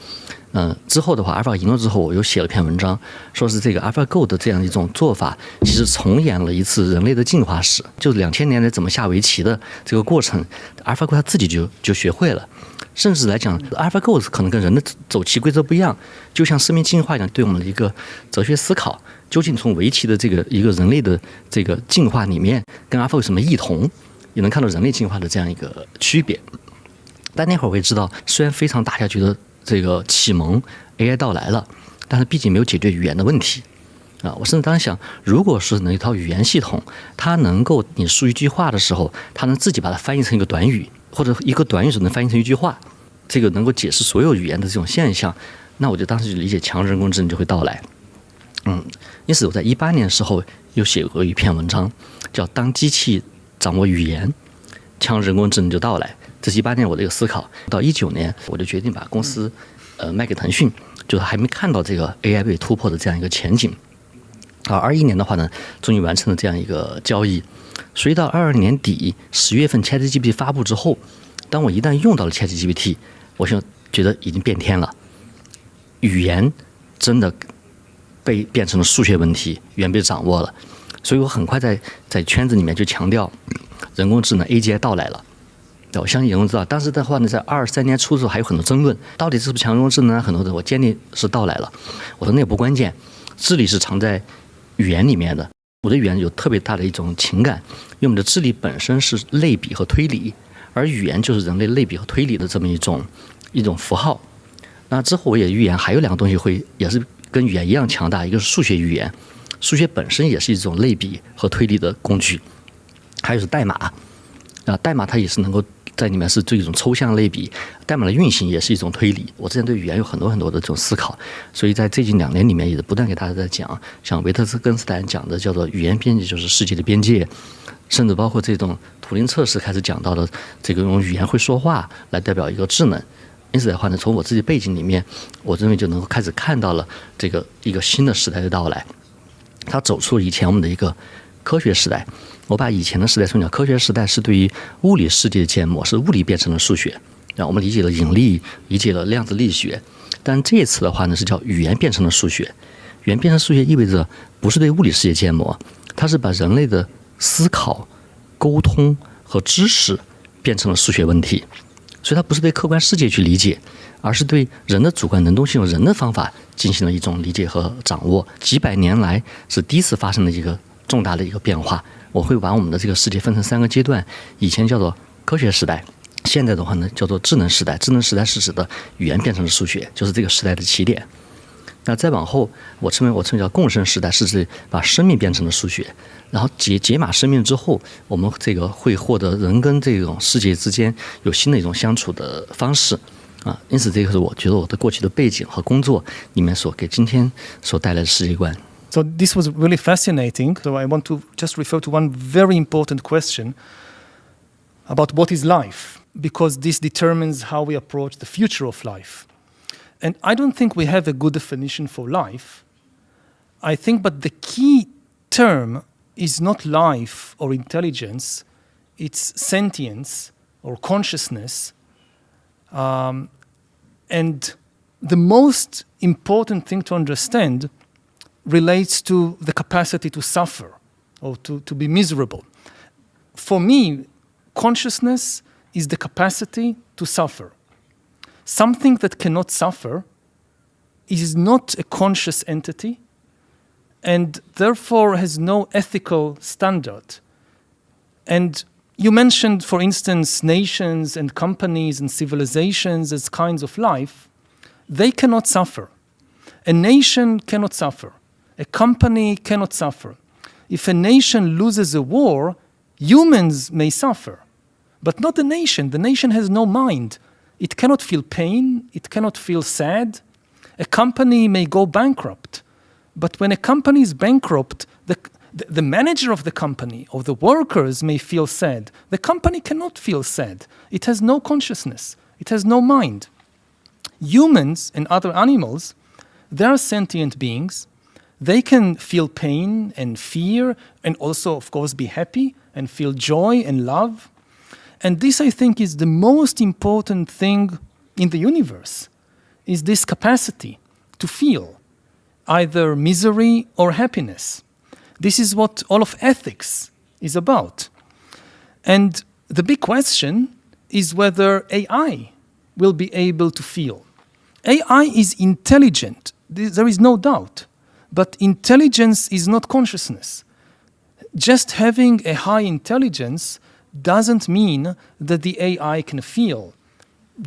S3: 之后的话 ，AlphaGo 赢了之后，我又写了篇文章，说是这个 AlphaGo 的这样一种做法，其实重演了一次人类的进化史，就是2000年来怎么下围棋的这个过程 ，AlphaGo 它自己就学会了。甚至来讲 ，AlphaGo 可能跟人的走棋规则不一样，就像生命进化一样，对我们的一个哲学思考，究竟从围棋的这个一个人类的这个进化里面，跟 AlphaGo 有什么异同，也能看到人类进化的这样一个区别。但那会儿我也知道，虽然非常大家觉得这个启蒙 AI 到来了，但是毕竟没有解决语言的问题啊。我甚至当时想，如果是一套语言系统，它能够你输一句话的时候，它能自己把它翻译成一个短语，或者一个短语只能翻译成一句话，这个能够解释所有语言的这种现象，那我就当时就理解强人工智能就会到来。因此我在18年的时候又写过一篇文章，叫《当机器掌握语言，强人工智能就到来》。这是18年我的一个思考。到19年，我就决定把公司卖给腾讯，就是还没看到这个 AI 被突破的这样一个前景。21年的话呢，终于完成了这样一个交易。所以到22年底10月份 ChatGPT 发布之后，当我一旦用到了 ChatGPT， 我就觉得已经变天了。语言真的变成了数学问题，语言被掌握了。所以我很快在圈子里面就强调，人工智能 AGI 到来了。我相信人工智能当时的话呢，在23年初的时候还有很多争论，到底是不是强人工智能啊？很多的我坚定是到来了。我说那也不关键，智力是藏在语言里面的。我的语言有特别大的一种情感，因为我们的智力本身是类比和推理，而语言就是人类类比和推理的这么一种符号。那之后我也预言还有2个东西也是跟语言一样强大，一个是数学语言，数学本身也是一种类比和推理的工具，还有是代码。代码它也是能够在里面是这种抽象类比，代码的运行也是一种推理。我之前对语言有很多的这种思考，所以在最近2年里面也不断给大家在讲，像维特根斯坦讲的叫做语言边界就是世界的边界，甚至包括这种图灵测试开始讲到的这个用语言会说话来代表一个智能。因此的话呢，从我自己背景里面，我认为就能够开始看到了这个一个新的时代的到来，它走出以前我们的一个科学时代。我把以前的时代说讲，科学时代是对于物理世界的建模，是物理变成了数学，然后我们理解了引力，理解了量子力学。但这一次的话呢，是叫语言变成了数学。语言变成数学意味着不是对物理世界建模，它是把人类的思考、沟通和知识变成了数学问题。所以它不是对客观世界去理解，而是对人的主观能动性、用人的方法进行了一种理解和掌握。几百年来是第一次发生的一个重大的一个变化。我会把我们的这个世界分成3个阶段，以前叫做科学时代，现在的话呢叫做智能时代。智能时代是指的语言变成了数学，就是这个时代的起点。那再往后，我称为叫共生时代，是指把生命变成了数学，然后解码生命之后，我们这个会获得人跟这种世界之间有新的一种相处的方式啊。因此，这个是我觉得我的过去的背景和工作里面所给今天所带来的世界观。
S2: So this was really fascinating. So I want to just refer to one very important question about what is life, because this determines how we approach the future of life. And I don't think we have a good definition for life. I think, but the key term is not life or intelligence, it's sentience or consciousness. And the most important thing to understand relates to the capacity to suffer or to be miserable. For me, consciousness is the capacity to suffer. Something that cannot suffer is not a conscious entity and therefore has no ethical standard. And you mentioned, for instance, nations and companies and civilizations as kinds of life. They cannot suffer. A nation cannot suffer. A company cannot suffer. If a nation loses a war, humans may suffer, but not the nation. The nation has no mind. It cannot feel pain. It cannot feel sad. A company may go bankrupt, but when a company is bankrupt, the manager of the company or the workers may feel sad. The company cannot feel sad. It has no consciousness. It has no mind. Humans and other animals, they are sentient beings. They can feel pain and fear and also, of course, be happy and feel joy and love. And this, I think, is the most important thing in the universe, is this capacity to feel either misery or happiness. This is what all of ethics is about. And the big question is whether AI will be able to feel. AI is intelligent, there is no doubt. But intelligence is not consciousness. Just having a high intelligence doesn't mean that the AI can feel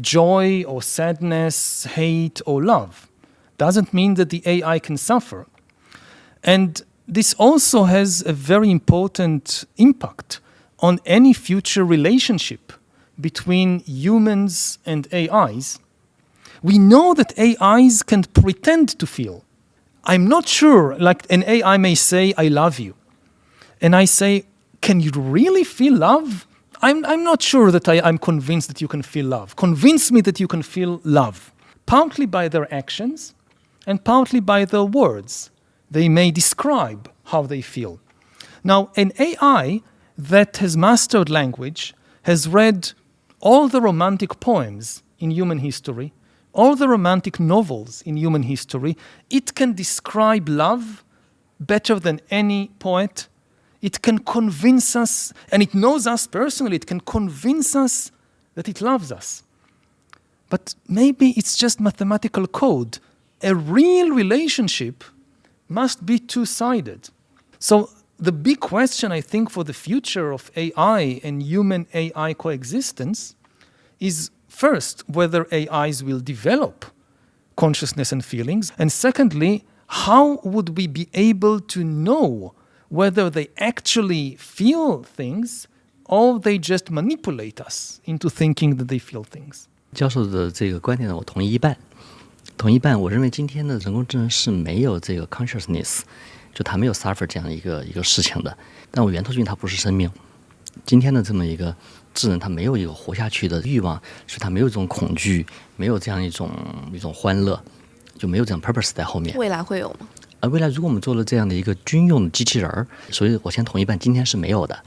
S2: joy or sadness, hate or love. Doesn't mean that the AI can suffer. And this also has a very important impact on any future relationship between humans and AIs. We know that AIs can pretend to feel. I'm not sure, like an AI may say, I love you. And I say, can you really feel love? I'm not sure that I'm convinced that you can feel love. Convince me that you can feel love. Partly by their actions and partly by their words. They may describe how they feel. Now, an AI that has mastered language has read all the romantic poems in human history, all the romantic novels in human history. It can describe love better than any poet. It can convince us, and it knows us personally, it can convince us that it loves us. But maybe it's just mathematical code. A real relationship must be two-sided. So the big question, I think, for the future of AI and human-AI coexistence is, first, whether AIs will develop consciousness and feelings, and secondly, how would we be able to know whether they actually feel things or they just manipulate us into thinking that they feel things?
S3: 教授的这个观点呢，我同意一半。我认为今天的人工智能是没有这个 consciousness， 就它没有 suffer 这样一个事情的。但我源头就因为它不是生命。今天的这么一个智能，它没有一个活下去的欲望，所以它没有这种恐惧，没有这样一种欢乐，就没有这样 purpose 在后面。
S1: 未来会有吗？
S3: 未来如果我们做了这样的一个军用的机器人儿，所以我先同意半，今天是没有的。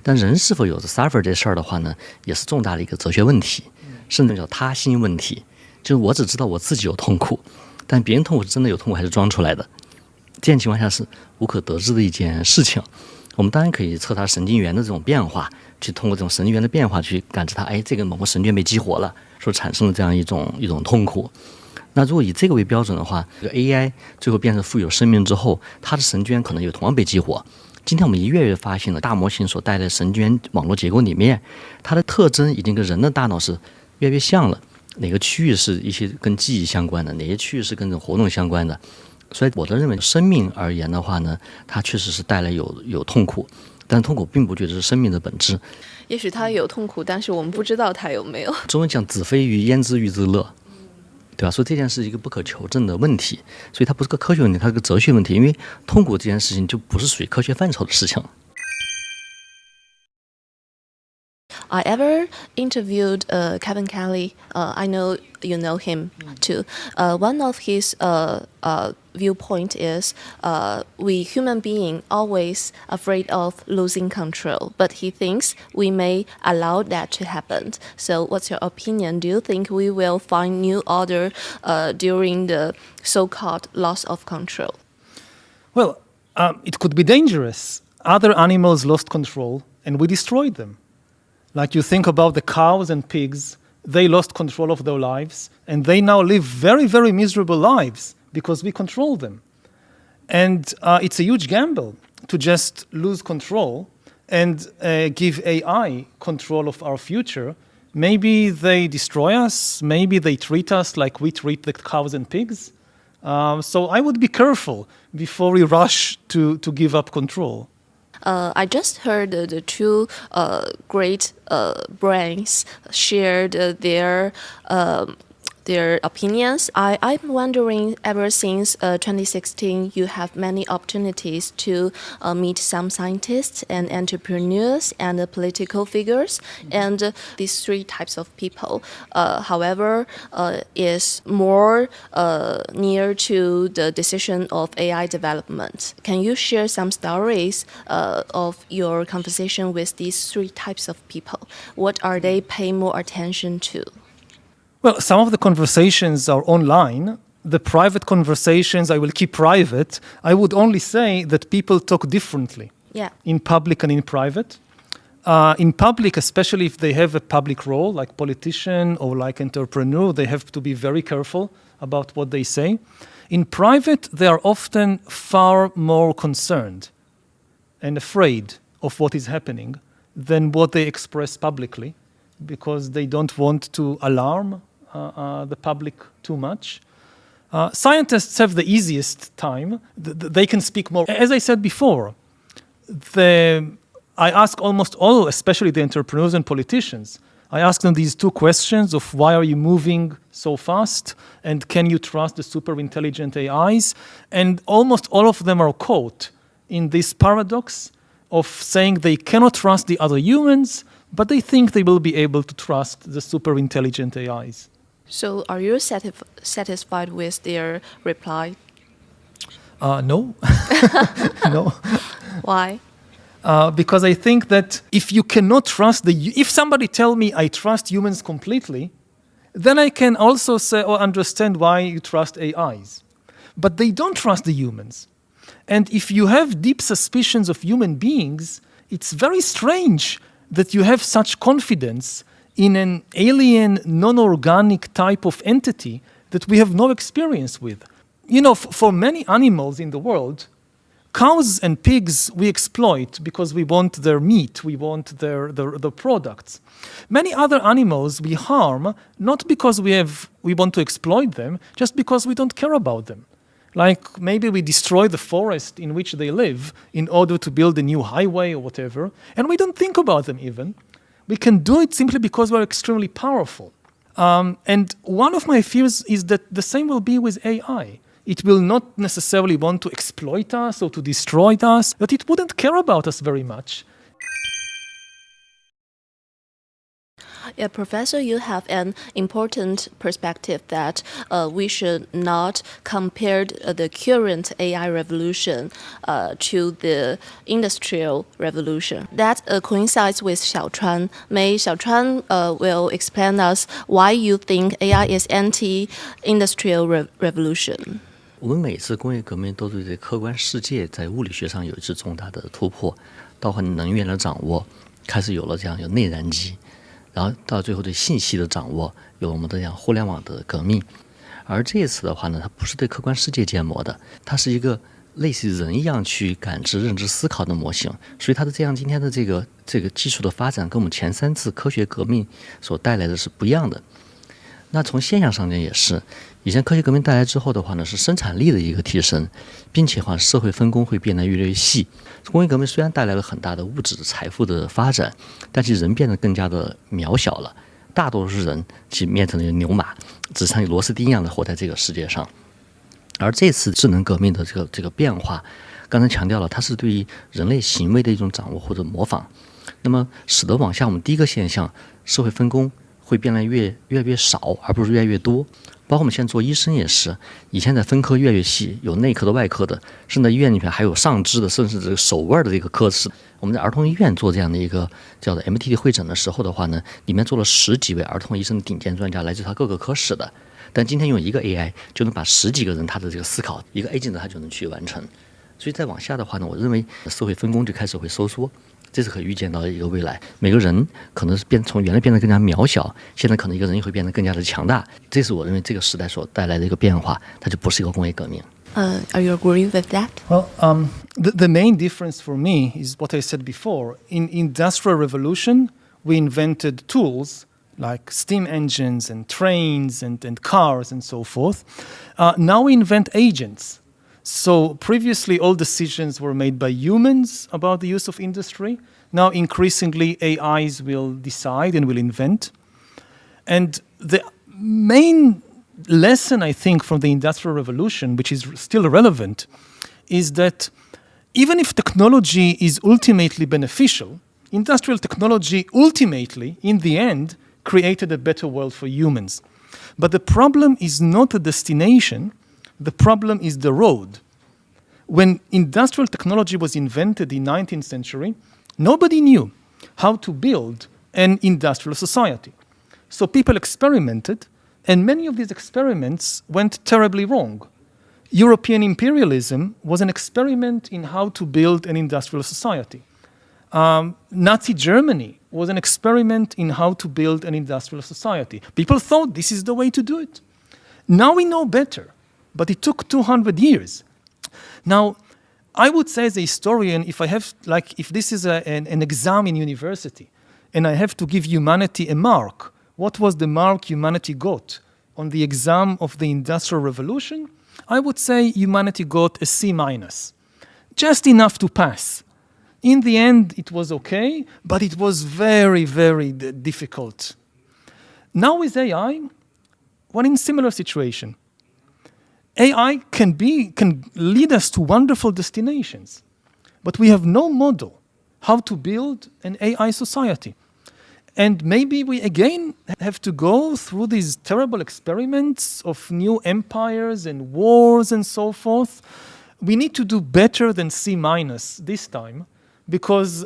S3: 但人是否有着 suffer 这事儿的话呢，也是重大的一个哲学问题，甚至叫他心问题。就是我只知道我自己有痛苦，但别人痛苦是真的有痛苦还是装出来的？这样情况下是无可得知的一件事情。我们当然可以测它神经元的这种变化，去通过这种神经元的变化去感知它，这个某个神经元被激活了，所产生了这样一种痛苦。那如果以这个为标准的话，这个 AI 最后变成富有生命之后，它的神经元可能也同样被激活。今天我们越来越发现了大模型所带来的神经元网络结构里面，它的特征已经跟人的大脑是越来越像了。哪个区域是一些跟记忆相关的，哪些区域是跟这种活动相关的？所以我认为，生命而言的话呢，它确实是带来有痛苦，但痛苦并不觉得是生命的本质。
S1: 也许它有痛苦，但是我们不知道它有没有。
S3: 中文讲子非鱼，焉知鱼之乐，对吧？所以这件事是一个不可求证的问题，所以它不是个科学问题，它是个哲学问题。因为痛苦这件事情就不是属于科学范畴的事情。
S1: I ever interviewed Kevin Kelly. I know you know him too. One of his viewpoint is we human being always afraid of losing control, but he thinks we may allow that to happen. So what's your opinion? Do you think we will find new order during the so-called loss of control?
S2: Well, it could be dangerous. Other animals lost control and we destroyed them. Like you think about the cows and pigs, they lost control of their lives, and they now live very, very miserable lives because we control them. And it's a huge gamble to just lose control and give AI control of our future. Maybe they destroy us, maybe they treat us like we treat the cows and pigs. So I would be careful before we rush to give up control.
S1: I just heard the two great brains shared their opinions. I'm wondering, ever since 2016, you have many opportunities to meet some scientists and entrepreneurs and political figures. And these three types of people, however, is more near to the decision of AI development. Can you share some stories of your conversation with these three types of people? What are they paying more attention to?
S2: Well, some of the conversations are online. The private conversations I will keep private. I would only say that people talk differently in public and in private. In public, especially if they have a public role, like politician or like entrepreneur, they have to be very careful about what they say. In private, they are often far more concerned and afraid of what is happening than what they express publicly, because they don't want to alarm the public too much. Scientists have the easiest time. They can speak more. As I said before, I ask almost all, especially the entrepreneurs and politicians, I ask them these two questions of why are you moving so fast and can you trust the super intelligent AIs? And almost all of them are caught in this paradox of saying they cannot trust the other humans, but they think they will be able to trust the super intelligent AIs.
S1: So are you satisfied with their reply?
S2: No. No.
S1: Why?
S2: Because I think that if you cannot trust if somebody tell me I trust humans completely, then I can also say or understand why you trust AIs. But they don't trust the humans. And if you have deep suspicions of human beings, it's very strange that you have such confidence in an alien, non-organic type of entity that we have no experience with. You know, for many animals in the world, Cows and pigs we exploit because we want their meat, we want their products. Many other animals we harm not because we want to exploit them, just because we don't care about them. Like maybe we destroy the forest in which they live in order to build a new highway or whatever, and we don't think about them even. We can do it simply because we're extremely powerful. And one of my fears is that the same will be with AI. It will not necessarily want to exploit us or to destroy us, but it wouldn't care about us very much.
S1: Yeah, Professor, you have an important perspective that we should not compare the current AI revolution to the industrial revolution. That coincides with Xiaochuan. May Xiaochuan will explain us why you think AI is anti-industrial revolution.
S3: 我们每次工业革命都对这客观世界在物理学上有一次重大的突破，包括能源的掌握，开始有了这样有内燃机，然后到最后对信息的掌握，有我们的这样互联网的革命。而这一次的话呢，它不是对客观世界建模的，它是一个类似于人一样去感知、认知、思考的模型。所以它的这样今天的这个技术的发展，跟我们前3次科学革命所带来的是不一样的。那从现象上讲也是，以前科学革命带来之后的话呢，是生产力的一个提升，并且话社会分工会变得越来越细。工业革命虽然带来了很大的物质财富的发展，但是人变得更加的渺小了，大多数人其实变成了牛马，只像螺丝钉一样的活在这个世界上。而这次智能革命的这个变化，刚才强调了，它是对于人类行为的一种掌握或者模仿，那么使得往下我们第一个现象，社会分工会变得越来越少，而不是越来越多。包括我们现在做医生也是，以前的分科越来越细，有内科的、外科的，甚至医院里面还有上肢的，甚至这个手腕的这个科室。我们在儿童医院做这样的一个叫做 MTT 会诊的时候的话呢，里面做了10几位儿童医生的顶尖专家，来自他各个科室的。但今天用一个 AI 就能把10几个人他的这个思考，一个 agent 他就能去完成。所以再往下的话呢，我认为社会分工就开始会收缩。这是可预见到的一个未来，每个人可能是从原来变得更加渺小，现在可能一个人也会变得更加的强大。这是我认为这个时代所带来的一个变化，它就不是一个工业革命。
S1: Are you agreeing with that?
S2: Well, the main difference for me is what I said before. In Industrial Revolution, we invented tools like steam engines and trains and cars and so forth. Now we invent agents. So previously, all decisions were made by humans about the use of industry. Now, increasingly, AIs will decide and will invent. And the main lesson, I think, from the Industrial Revolution, which is still relevant, is that even if technology is ultimately beneficial, industrial technology ultimately, in the end, created a better world for humans. But the problem is not the destination. The problem is the road. When industrial technology was invented in the 19th century, nobody knew how to build an industrial society. So people experimented, and many of these experiments went terribly wrong. European imperialism was an experiment in how to build an industrial society. Nazi Germany was an experiment in how to build an industrial society. People thought this is the way to do it. Now we know better. But it took 200 years. Now, I would say as a historian, if this is an exam in university, and I have to give humanity a mark, what was the mark humanity got on the exam of the Industrial Revolution? I would say humanity got a C-, just enough to pass. In the end, it was okay, but it was very, very difficult. Now with AI, we're in a similar situation. AI can lead us to wonderful destinations, but we have no model how to build an AI society. And maybe we again have to go through these terrible experiments of new empires and wars and so forth. We need to do better than C- this time, because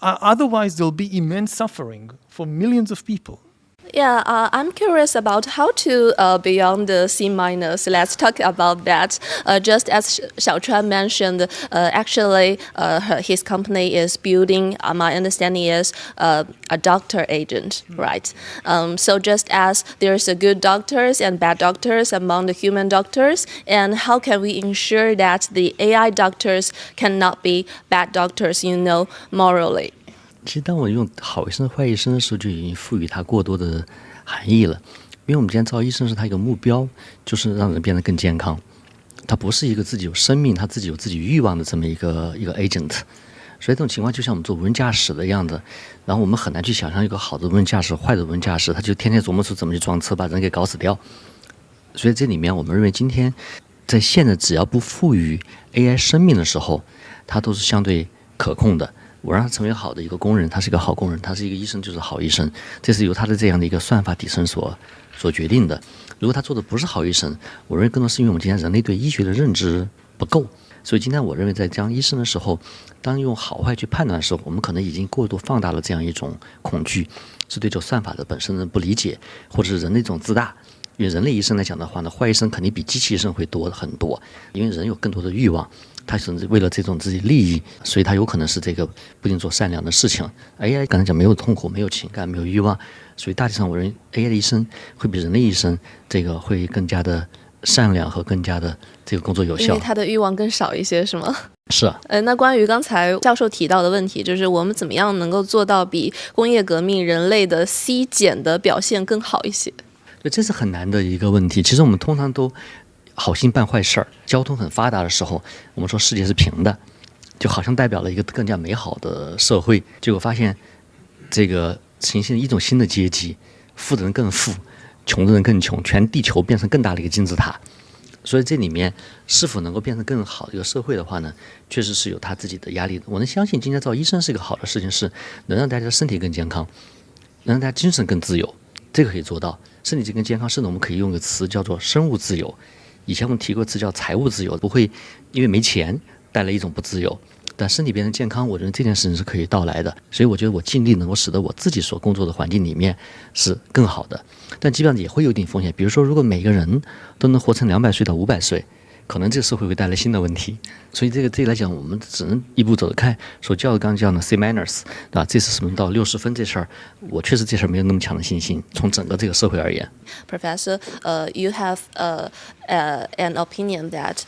S2: otherwise there'll be immense suffering for millions of people.
S1: Yeah, I'm curious about how to beyond the C minus. Let's talk about that. Just as Xiaochuan mentioned, actually, his company is building. My understanding is a doctor agent, right? So just as there's a good doctors and bad doctors among the human doctors, and how can we ensure that the AI doctors cannot be bad doctors, morally?
S3: 其实当我用好医生、坏医生的时候，就已经赋予它过多的含义了。因为我们今天招医生是他一个目标，就是让人变得更健康。他不是一个自己有生命、他自己有自己欲望的这么一个 agent。所以这种情况就像我们做无人驾驶的样子，然后我们很难去想象一个好的无人驾驶、坏的无人驾驶，他就天天琢磨出怎么去撞车，把人给搞死掉。所以这里面我们认为，今天在现在只要不赋予 AI 生命的时候，它都是相对可控的。我让他成为好的一个工人，他是一个好工人，他是一个医生就是好医生，这是由他的这样的一个算法底层所决定的。如果他做的不是好医生，我认为更多是因为我们今天人类对医学的认知不够。所以今天我认为在当医生的时候，当用好坏去判断的时候，我们可能已经过度放大了这样一种恐惧，是对这算法的本身的不理解，或者是人的一种自大。因为人类医生来讲的话呢，坏医生肯定比机器医生会多很多，因为人有更多的欲望，他甚至为了这种自己利益，所以他有可能是这个不一定做善良的事情。AI 刚才讲没有痛苦、没有情感、没有欲望，所以大体上我认为 AI 的医生会比人类医生这个会更加的善良和更加的这个工作有效，
S1: 因为他的欲望更少一些，是吗？
S3: 是啊。
S1: 那关于刚才教授提到的问题，就是我们怎么样能够做到比工业革命人类的 C 减的表现更好一些？
S3: 对，这是很难的一个问题。其实我们通常都好心办坏事儿。交通很发达的时候，我们说世界是平的，就好像代表了一个更加美好的社会。结果发现，这个呈现一种新的阶级，富的人更富，穷的人更穷，全地球变成更大的一个金字塔。所以这里面是否能够变成更好的一个社会的话呢，确实是有他自己的压力的。我能相信今天找医生是一个好的事情，是能让大家身体更健康，能让大家精神更自由，这个可以做到。身体更健康，甚至我们可以用个词叫做生物自由。以前我们提过词叫财务自由，不会因为没钱带来一种不自由，但身体变成健康，我觉得这件事情是可以到来的。所以我觉得我尽力能够使得我自己所工作的环境里面是更好的，但基本上也会有一定风险。比如说，如果每个人都能活成200岁到500岁，可能这个社会会带来新的问题。所以这个来讲，我们只能一步走得开。所教的刚刚讲的 C minus， 对吧？这是什么到60分这事儿，我确实这事儿没有那么强的信心。从整个这个社会而言
S1: ，Professor, you have an opinion that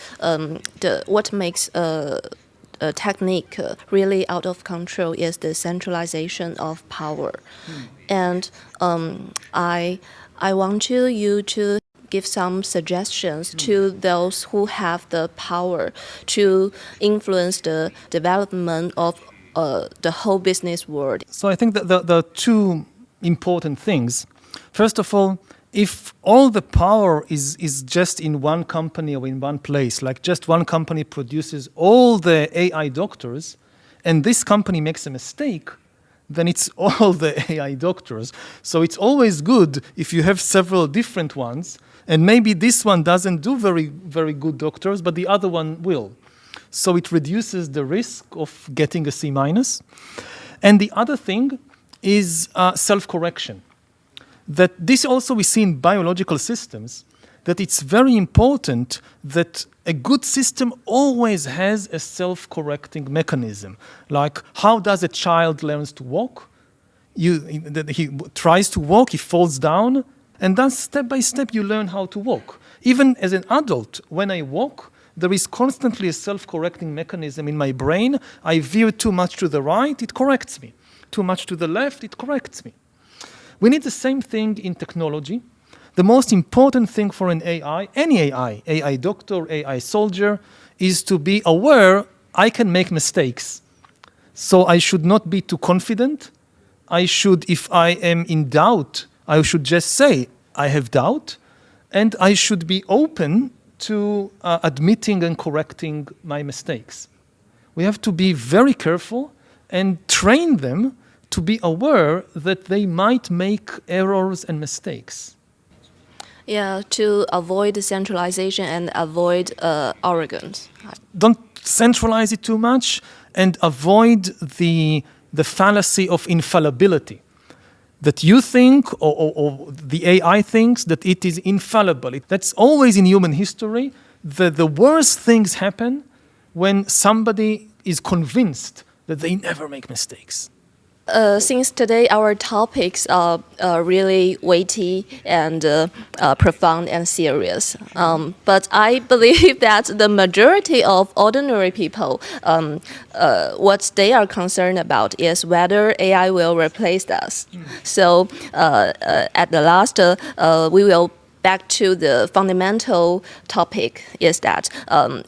S1: what makes a technique really out of control is the centralization of power, and I want you to give some suggestions to those who have the power to influence the development of the whole business world.
S2: So I think that the two important things. First of all, if all the power is just in one company or in one place, like just one company produces all the AI doctors, and this company makes a mistake, then it's all the AI doctors. So it's always good if you have several different ones, and maybe this one doesn't do very, very good doctors, but the other one will. So it reduces the risk of getting a C minus. And the other thing is self-correction. That this also we see in biological systems, that it's very important that a good system always has a self-correcting mechanism. Like, how does a child learn to walk? He tries to walk, he falls down, and then step by step you learn how to walk. Even as an adult, when I walk, there is constantly a self-correcting mechanism in my brain. I veer too much to the right, it corrects me. Too much to the left, it corrects me. We need the same thing in technology. The most important thing for an AI, any AI doctor, AI soldier, is to be aware I can make mistakes. So I should not be too confident. I should, if I am in doubt, I should just say, I have doubt. And I should be open to admitting and correcting my mistakes. We have to be very careful and train them to be aware that they might make errors and mistakes.
S1: Yeah, to avoid centralization and avoid arrogance.
S2: Don't centralize it too much and avoid the fallacy of infallibility. that you think or the AI thinks that it is infallible. That's always in human history. The worst things happen when somebody is convinced that they never make mistakes.
S1: Since today our topics are really weighty and profound and serious, but I believe that the majority of ordinary people, what they are concerned about is whether AI will replace us. So at the last, we will back to the fundamental topic is that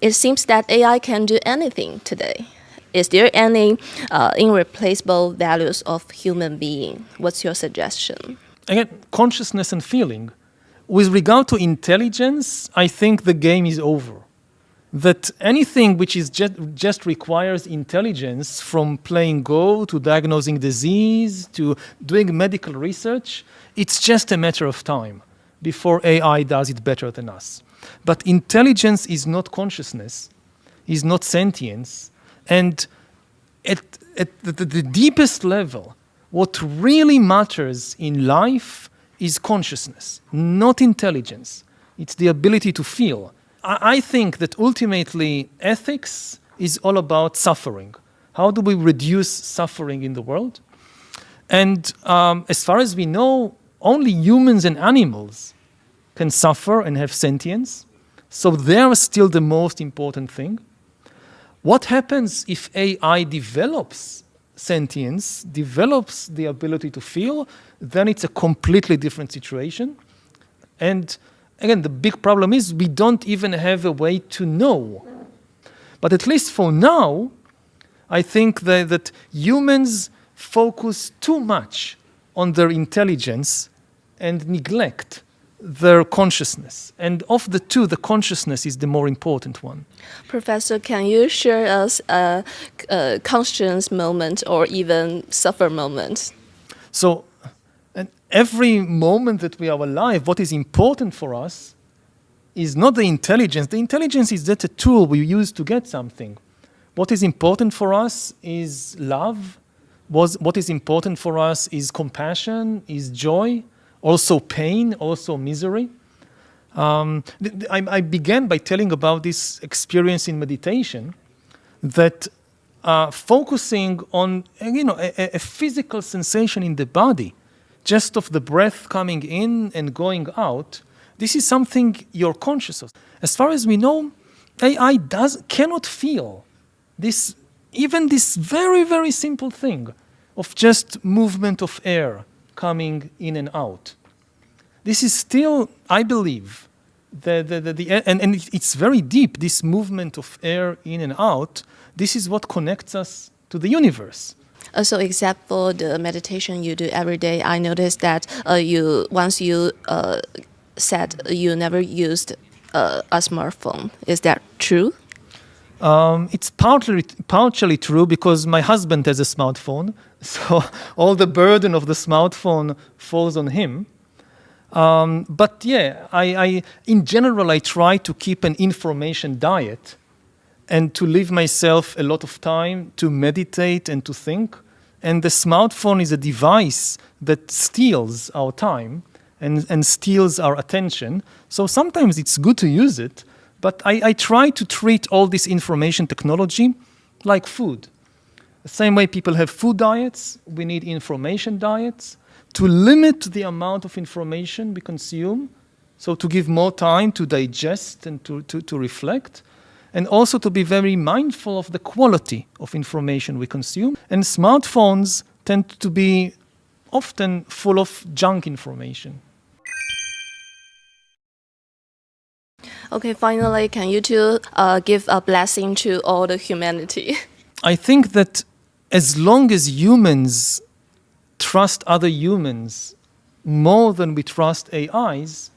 S1: it seems that AI can do anything today. Is there any irreplaceable values of human being? What's your suggestion?
S2: Again, consciousness and feeling. With regard to intelligence, I think the game is over. That anything which is just requires intelligence, from playing Go to diagnosing disease to doing medical research, it's just a matter of time before AI does it better than us. But intelligence is not consciousness, is not sentience. And at the deepest level, what really matters in life is consciousness, not intelligence. It's the ability to feel. I think that ultimately ethics is all about suffering. How do we reduce suffering in the world? And as far as we know, only humans and animals can suffer and have sentience. So they are still the most important thing. What happens if AI develops sentience, develops the ability to feel? Then it's a completely different situation. And again, the big problem is we don't even have a way to know. But at least for now, I think that humans focus too much on their intelligence and neglect their consciousness. And of the two, the consciousness is the more important one.
S1: Professor, can you share us a conscious moment or even suffer moment?
S2: So every moment that we are alive, what is important for us is not the intelligence. The intelligence is just a tool we use to get something. What is important for us is love. What is important for us is compassion, is joy, also pain, also misery. I began by telling about this experience in meditation, that focusing on a physical sensation in the body, just of the breath coming in and going out, this is something you're conscious of. As far as we know, AI cannot feel this, even this very, very simple thing of just movement of air coming in and out. This is still, I believe, and it's very deep, this movement of air in and out. This is what connects us to the universe.
S1: So except for the meditation you do every day, I noticed that once you said you never used a smartphone. Is that true?
S2: It's partially true because my husband has a smartphone, so all the burden of the smartphone falls on him. But yeah, in general, I try to keep an information diet and to leave myself a lot of time to meditate and to think. And the smartphone is a device that steals our time and steals our attention. So sometimes it's good to use it, but I try to treat all this information technology like food. The same way people have food diets, we need information diets to limit the amount of information we consume, so to give more time to digest and to reflect, and also to be very mindful of the quality of information we consume. And smartphones tend to be often full of junk information.
S1: Okay, finally, can you two give a blessing to all the humanity?
S2: I think that as long as humans trust other humans more than we trust AIs,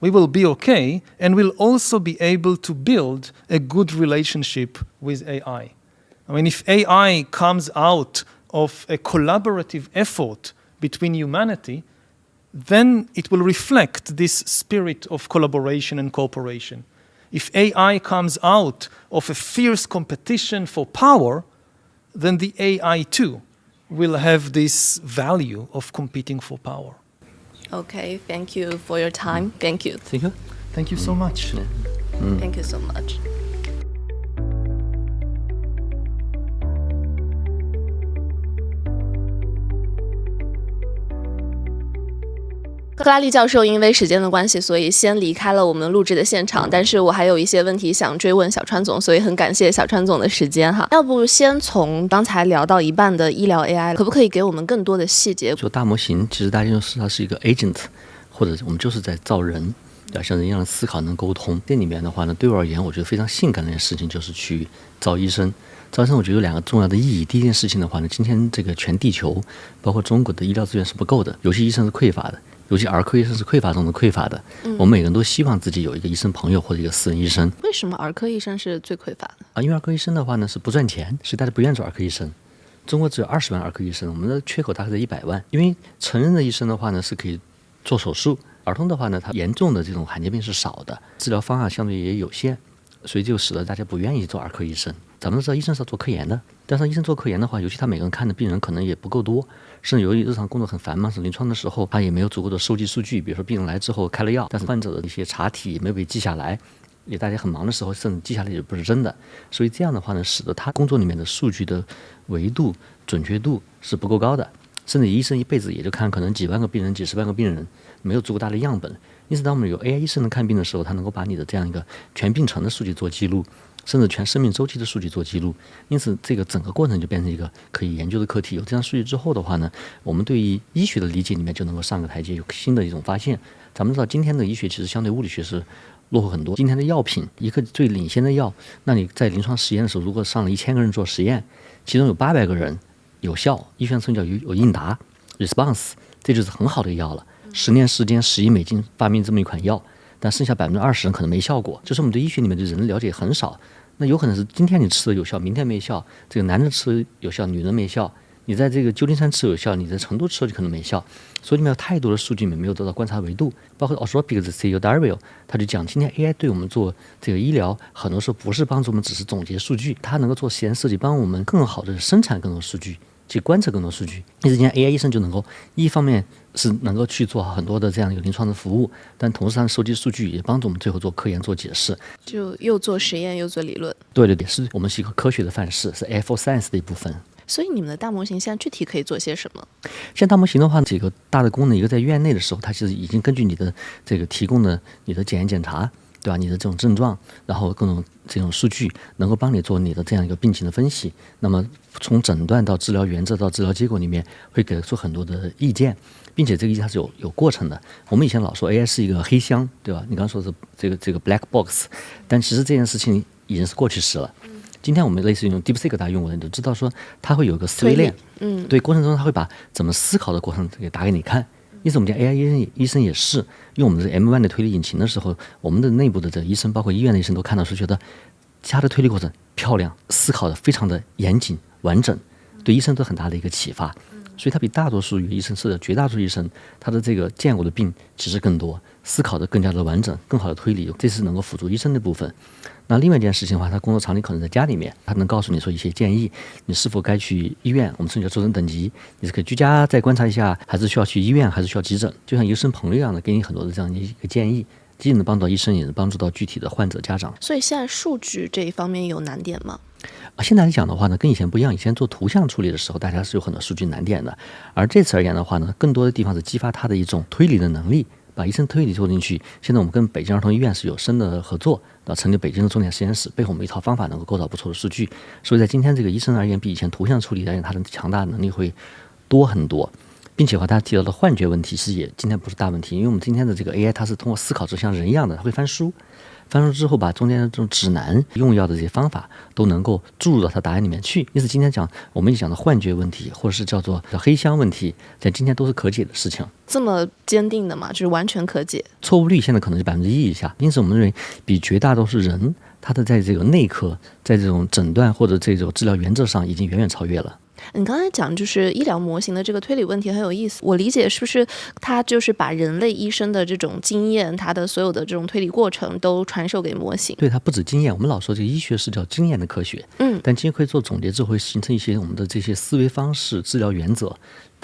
S2: we will be okay, and we'll also be able to build a good relationship with AI. I mean, if AI comes out of a collaborative effort between humanity, then it will reflect this spirit of collaboration and cooperation. If AI comes out of a fierce competition for power, then the AI too will have this value of competing for power.
S1: Okay, thank you for your time. Thank you.
S3: Thank you.
S2: Thank you so much.
S1: Thank you so much. 赫拉利教授因为时间的关系，所以先离开了我们录制的现场。但是我还有一些问题想追问小川总，所以很感谢小川总的时间哈。要不先从刚才聊到一半的医疗 AI， 可不可以给我们更多的细节？
S3: 做大模型，其实大家就是它是一个 agent， 或者我们就是在造人，对吧？像人一样思考能沟通。这里面的话呢，对我而言，我觉得非常性感的一件事情就是去造医生。造医生我觉得有2个重要的意义。第一件事情的话呢，今天这个全地球，包括中国的医疗资源是不够的，尤其医生是匮乏的。尤其儿科医生是匮乏中的匮乏的，我们每个人都希望自己有一个医生朋友或者一个私人医生。
S1: 为什么儿科医生是最匮乏的？
S3: 因为儿科医生的话呢是不赚钱，所以大家不愿意做儿科医生。中国只有20万儿科医生，我们的缺口大概在100万。因为成人的医生的话呢是可以做手术，儿童的话呢，它严重的这种罕见病是少的，治疗方案相对也有限，所以就使得大家不愿意做儿科医生。咱们都知道医生是要做科研的，但是医生做科研的话，尤其他每个人看的病人可能也不够多，甚至由于日常工作很繁忙，是临床的时候他也没有足够的收集数据，比如说病人来之后开了药，但是患者的一些查体没有被记下来，也大家很忙的时候甚至记下来也不是真的，所以这样的话呢，使得他工作里面的数据的维度准确度是不够高的，甚至医生一辈子也就看可能几万个病人几十万个病人，没有足够大的样本。因此当我们有 AI 医生能看病的时候，他能够把你的这样一个全病程的数据做记录，甚至全生命周期的数据做记录，因此这个整个过程就变成一个可以研究的课题。有这样数据之后的话呢，我们对于医学的理解里面就能够上个台阶，有新的一种发现。咱们知道今天的医学其实相对物理学是落后很多，今天的药品一个最领先的药，那你在临床实验的时候，如果上了1000个人做实验，其中有800个人有效，医学上称叫有应答 response， 这就是很好的药了。10年时间$10亿发明这么一款药，但剩下20%人可能没效果，就是我们对医学里面对人的了解很少。那有可能是今天你吃的有效，明天没效，这个男人吃有效，女人没效，你在这个旧金山吃有效，你在成都吃就可能没效，所以里面有太多的数据没有得到观察维度。包括 Anthropic 的 CEO Dario 他就讲，今天 AI 对我们做这个医疗很多时候不是帮助我们只是总结数据，它能够做实验设计，帮我们更好的生产更多数据，去观测更多数据。因此今天 AI 医生就能够一方面是能够去做很多的这样一个临床的服务，但同时它收集数据也帮助我们最后做科研做解释，
S1: 就又做实验又做理论。
S3: 对对对，是我们是一个科学的范式，是 AI for Science 的一部分。
S1: 所以你们的大模型现在具体可以做些什么？
S3: 像大模型的话，几个大的功能，一个在院内的时候，它其实已经根据你的这个提供的你的检验检查，对吧？你的这种症状，然后各种这种数据，能够帮你做你的这样一个病情的分析。那么从诊断到治疗原则到治疗结果里面，会给出很多的意见，并且这个意见它是有过程的。我们以前老说 AI 是一个黑箱，对吧？你刚刚说的是这个 black box， 但其实这件事情已经是过去式了。今天我们类似于用 DeepSeek 大家用过的，你就知道说它会有一个思维链，对，过程中它会把怎么思考的过程给打给你看。因此我们讲 AI 医生也是用我们的 M1 的推理引擎的时候，我们的内部的这医生包括医院的医生都看到是觉得他的推理过程漂亮，思考的非常的严谨完整，对医生都很大的一个启发。所以他比大多数医生，甚至绝大多数医生，他的这个见过的病其实更多，思考的更加的完整，更好的推理，这是能够辅助医生的部分。那另外一件事情的话，他工作场景可能在家里面，他能告诉你说一些建议，你是否该去医院，我们称叫终身等级，你是可以居家再观察一下，还是需要去医院，还是需要急诊，就像医生朋友一样的，给你很多的这样一个建议，既能帮到医生，也能帮助到具体的患者家长。
S1: 所以现在数据这一方面有难点吗？
S3: 现在来讲的话呢，跟以前不一样，以前做图像处理的时候，大家是有很多数据难点的，而这次而言的话呢，更多的地方是激发他的一种推理的能力，把医生推理做进去。现在我们跟北京儿童医院是有深的合作，成立北京的重点实验室，背后我们一套方法能够构造不错的数据，所以在今天这个医生而言，比以前图像处理而言，它的强大能力会多很多。并且和他提到的幻觉问题，其实也今天不是大问题，因为我们今天的这个 AI 它是通过思考，就像人一样的，它会翻书之后，把中间的这种指南、用药的这些方法都能够注入到它答案里面去。因此，今天我们讲的幻觉问题，或者是叫黑箱问题，在今天都是可解的事情。
S1: 这么坚定的嘛，就是完全可解。
S3: 错误率现在可能是1%以下，因此我们认为比绝大多数人，他的在这个内科，在这种诊断或者这种治疗原则上已经远远超越了。
S1: 你刚才讲就是医疗模型的这个推理问题很有意思，我理解是不是它就是把人类医生的这种经验，它的所有的这种推理过程都传授给模型？
S3: 对，它不止经验，我们老说这个医学是叫经验的科学，但经过做总结之后会形成一些我们的这些思维方式、治疗原则。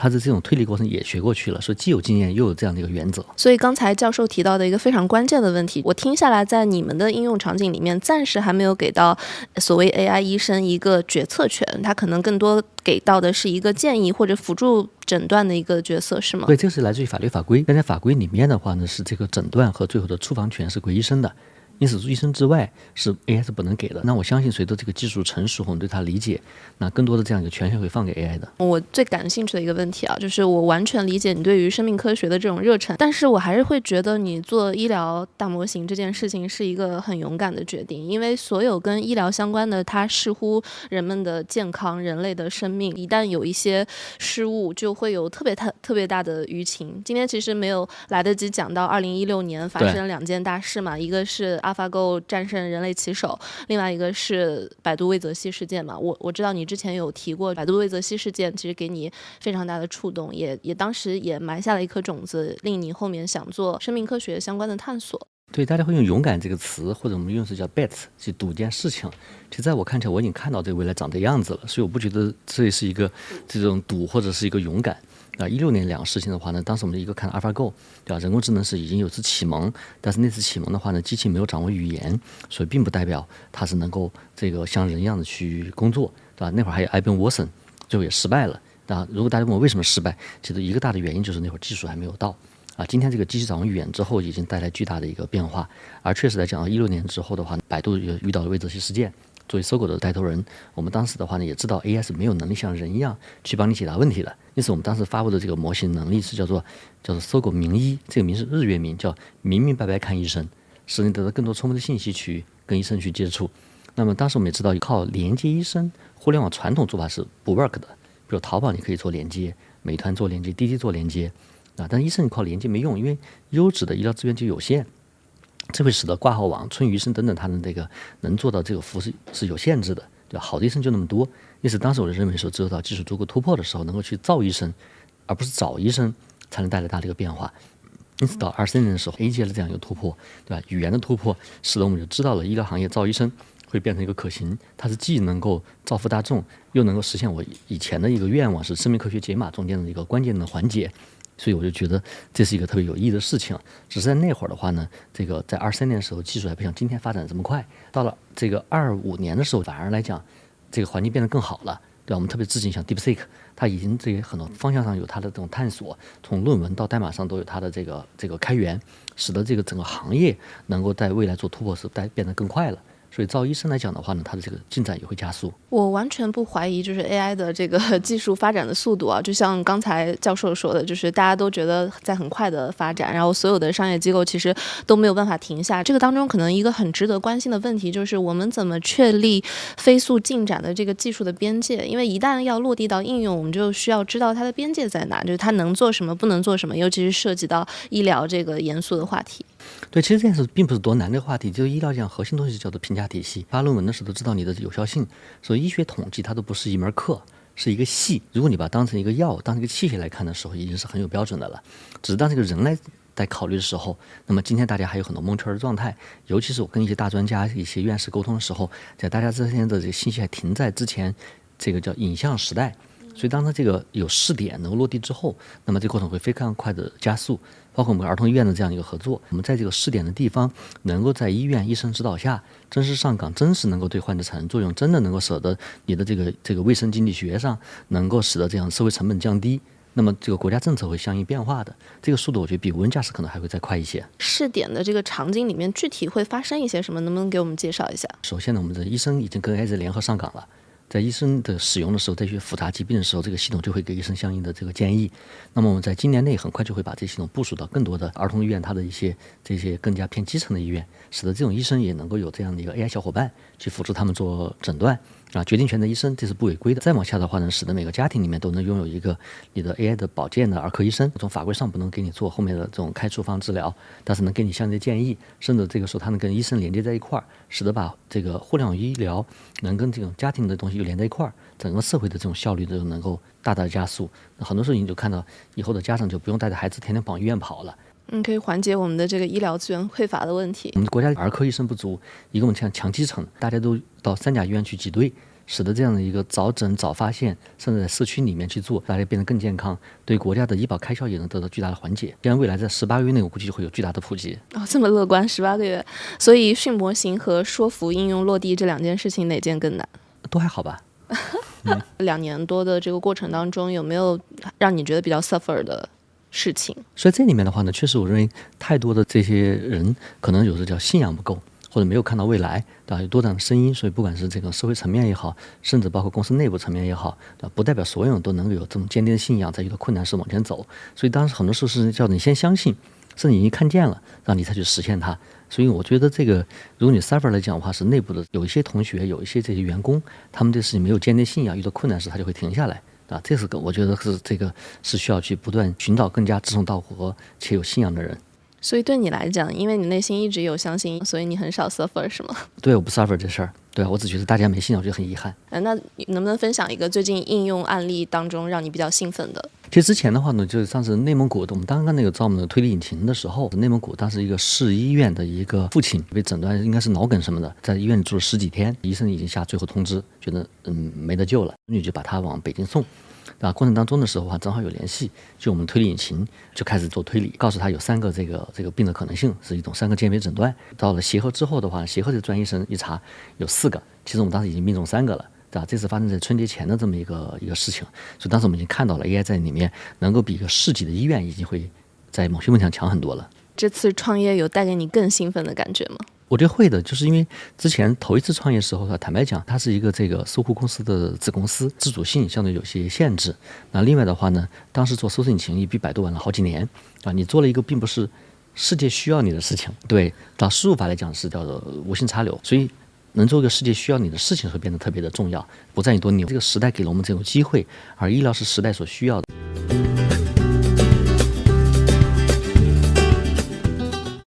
S3: 他的这种推理过程也学过去了，所以既有经验又有这样的一个原则。
S1: 所以刚才教授提到的一个非常关键的问题，我听下来，在你们的应用场景里面，暂时还没有给到所谓 AI 医生一个决策权，他可能更多给到的是一个建议或者辅助诊断的一个角色，是吗？
S3: 对，这个是来自于法律法规，但在法规里面的话呢，是这个诊断和最后的处方权是归医生的。因此医生之外是 AI 是不能给的。那我相信随着这个技术成熟，我们对它理解，那更多的这样一个权限会放给 AI 的。
S1: 我最感兴趣的一个问题啊，就是我完全理解你对于生命科学的这种热忱，但是我还是会觉得你做医疗大模型这件事情是一个很勇敢的决定，因为所有跟医疗相关的，它视乎人们的健康、人类的生命，一旦有一些失误，就会有特别大的舆情。今天其实没有来得及讲到2016年发生2件大事嘛，一个是AlphaGo 战胜人类棋手，另外一个是百度魏则西事件嘛。我知道你之前有提过百度魏则西事件，其实给你非常大的触动，也当时也埋下了一颗种子，令你后面想做生命科学相关的探索。
S3: 对，大家会用勇敢这个词，或者我们用词叫 bet 去赌一件事情。其实在我看起来，我已经看到这个未来长这样子了，所以我不觉得这是一个这种赌或者是一个勇敢。16年2个事情的话呢，当时我们一个看 AlphaGo， 对吧？人工智能是已经有次启蒙，但是那次启蒙的话呢，机器没有掌握语言，所以并不代表它是能够这个像人一样的去工作，对吧？那会儿还有 IBM Watson， 最后也失败了。那如果大家问我为什么失败，其实一个大的原因就是那会儿技术还没有到。今天这个机器掌握语言之后，已经带来巨大的一个变化。而确实来讲，16年之后的话，百度也遇到了魏则西事件。作为搜狗的带头人，我们当时的话呢，也知道 AI 是没有能力像人一样去帮你解答问题的。因此，我们当时发布的这个模型能力是叫做搜狗名医，这个名是日月名，叫明明白白看医生，使你得到更多充分的信息去跟医生去接触。那么当时我们也知道，靠连接医生，互联网传统做法是不 work 的。比如淘宝你可以做连接，美团做连接，滴滴做连接，但医生你靠连接没用，因为优质的医疗资源就有限。这会使得挂号网、春雨医生等等，他们这个能做到这个服务是有限制的，对吧？好的医生就那么多，因此当时我就认为说，只有到技术足够突破的时候，能够去造医生，而不是找医生，才能带来大的一个变化。因此到23年的时候 ，A 界的这样一个突破，对吧？语言的突破，使得我们就知道了医疗行业造医生会变成一个可行，它是既能够造福大众，又能够实现我以前的一个愿望，是生命科学解码中间的一个关键的环节。所以我就觉得这是一个特别有意义的事情。只是在那会儿的话呢，这个在23年的时候，技术还不像今天发展这么快。到了这个25年的时候，反而来讲，这个环境变得更好了。对吧？我们特别致敬像 DeepSeek， 它已经这个很多方向上有它的这种探索，从论文到代码上都有它的这个开源，使得这个整个行业能够在未来做突破时变得更快了。所以照医生来讲的话呢，它的这个进展也会加速。
S1: 我完全不怀疑就是 AI 的这个技术发展的速度啊，就像刚才教授说的，就是大家都觉得在很快的发展，然后所有的商业机构其实都没有办法停下。这个当中可能一个很值得关心的问题就是我们怎么确立飞速进展的这个技术的边界，因为一旦要落地到应用，我们就需要知道它的边界在哪，就是它能做什么不能做什么，尤其是涉及到医疗这个严肃的话题。
S3: 对，其实这件事并不是多难的话题，就是医疗讲核心东西叫做评价体系。发论文的时候都知道你的有效性，所以医学统计它都不是一门课，是一个系。如果你把它当成一个药、当成一个器械来看的时候，已经是很有标准的了。只是当这个人来在考虑的时候，那么今天大家还有很多蒙圈的状态，尤其是我跟一些大专家、一些院士沟通的时候，在大家之间的这个信息还停在之前这个叫影像时代。所以当它这个有试点能够落地之后，那么这个过程会非常快的加速。包括我们儿童医院的这样一个合作，我们在这个试点的地方，能够在医院医生指导下真实上岗，真实能够对患者产生作用，真的能够使得你的这个卫生经济学上能够使得这样社会成本降低。那么这个国家政策会相应变化的，这个速度我觉得比无人驾驶可能还会再快一些。
S1: 试点的这个场景里面具体会发生一些什么？能不能给我们介绍一下？
S3: 首先呢，我们的医生已经跟 AI 联合上岗了。在医生的使用的时候，在一些复杂疾病的时候，这个系统就会给医生相应的这个建议。那么我们在今年内很快就会把这系统部署到更多的儿童医院，它的一些这些更加偏基层的医院，使得这种医生也能够有这样的一个 AI 小伙伴去辅助他们做诊断。决定权在医生，这是不违规的。再往下的话呢，使得每个家庭里面都能拥有一个你的 AI 的保健的儿科医生，从法规上不能给你做后面的这种开处方治疗，但是能给你相应的建议，甚至这个时候它能跟医生连接在一块儿，使得把这个互联网医疗能跟这种家庭的东西又连在一块儿，整个社会的这种效率都能够大大加速。很多时候你就看到以后的家长就不用带着孩子天天往医院跑了。
S1: 可以缓解我们的这个医疗资源匮乏的问题。
S3: 我们国家儿科医生不足，一个我们强基层，大家都到3甲医院去挤兑，使得这样的一个早诊早发现，甚至在社区里面去做，大家变得更健康，对国家的医保开销也能得到巨大的缓解。既然未来在18个月内，我估计会有巨大的普及。
S1: 这么乐观，18个月。所以训模型和说服应用落地这2件事情，哪件更难？
S3: 都还好吧。
S1: 2年多的这个过程当中，有没有让你觉得比较 suffer 的事情？
S3: 所以这里面的话呢，确实我认为太多的这些人可能有时候叫信仰不够，或者没有看到未来，对吧？有多样的声音，所以不管是这个社会层面也好，甚至包括公司内部层面也好，不代表所有人都能够有这种坚定的信仰，在遇到困难时往前走。所以当时很多时候是叫你先相信，甚至你已经看见了，让你才去实现它。所以我觉得这个，如果你 suffer 来讲的话，是内部的有一些同学，有一些这些员工，他们对事情没有坚定信仰，遇到困难时他就会停下来。这是个我觉得是这个是需要去不断寻找更加志同道合且有信仰的人。
S1: 所以对你来讲，因为你内心一直有相信，所以你很少 suffer 是吗？
S3: 对，我不 suffer 这事儿。对，我只觉得大家没信仰，我觉得很遗憾。
S1: 那能不能分享一个最近应用案例当中让你比较兴奋的？
S3: 其实之前的话呢，就是上次内蒙古，我们刚刚那个招我们的推理引擎的时候，内蒙古当时一个市医院的一个父亲被诊断应该是脑梗什么的，在医院里住了10几天，医生已经下最后通知，觉得没得救了，女就把他往北京送。过程当中的时候正好有联系，就我们推理引擎就开始做推理，告诉他有3个这个病的可能性，是一种3个鉴别诊断。到了协和之后的话，协和的专业医生一查有4个，其实我们当时已经命中3个了。这次发生在春节前的这么一个事情，所以当时我们已经看到了 AI 在里面能够比一个市级的医院已经会在某些问题上强很多了。
S1: 这次创业有带给你更兴奋的感觉吗？
S3: 我觉得会的，就是因为之前头一次创业时候，坦白讲，它是一个这个搜狐公司的子公司，自主性相对有些限制。那另外的话呢，当时做搜索引擎也比百度晚了好几年你做了一个并不是世界需要你的事情。对，到输入法来讲是叫做无心插柳，所以能做一个世界需要你的事情会变得特别的重要，不在你多牛。这个时代给了我们这种机会，而医疗是时代所需要的。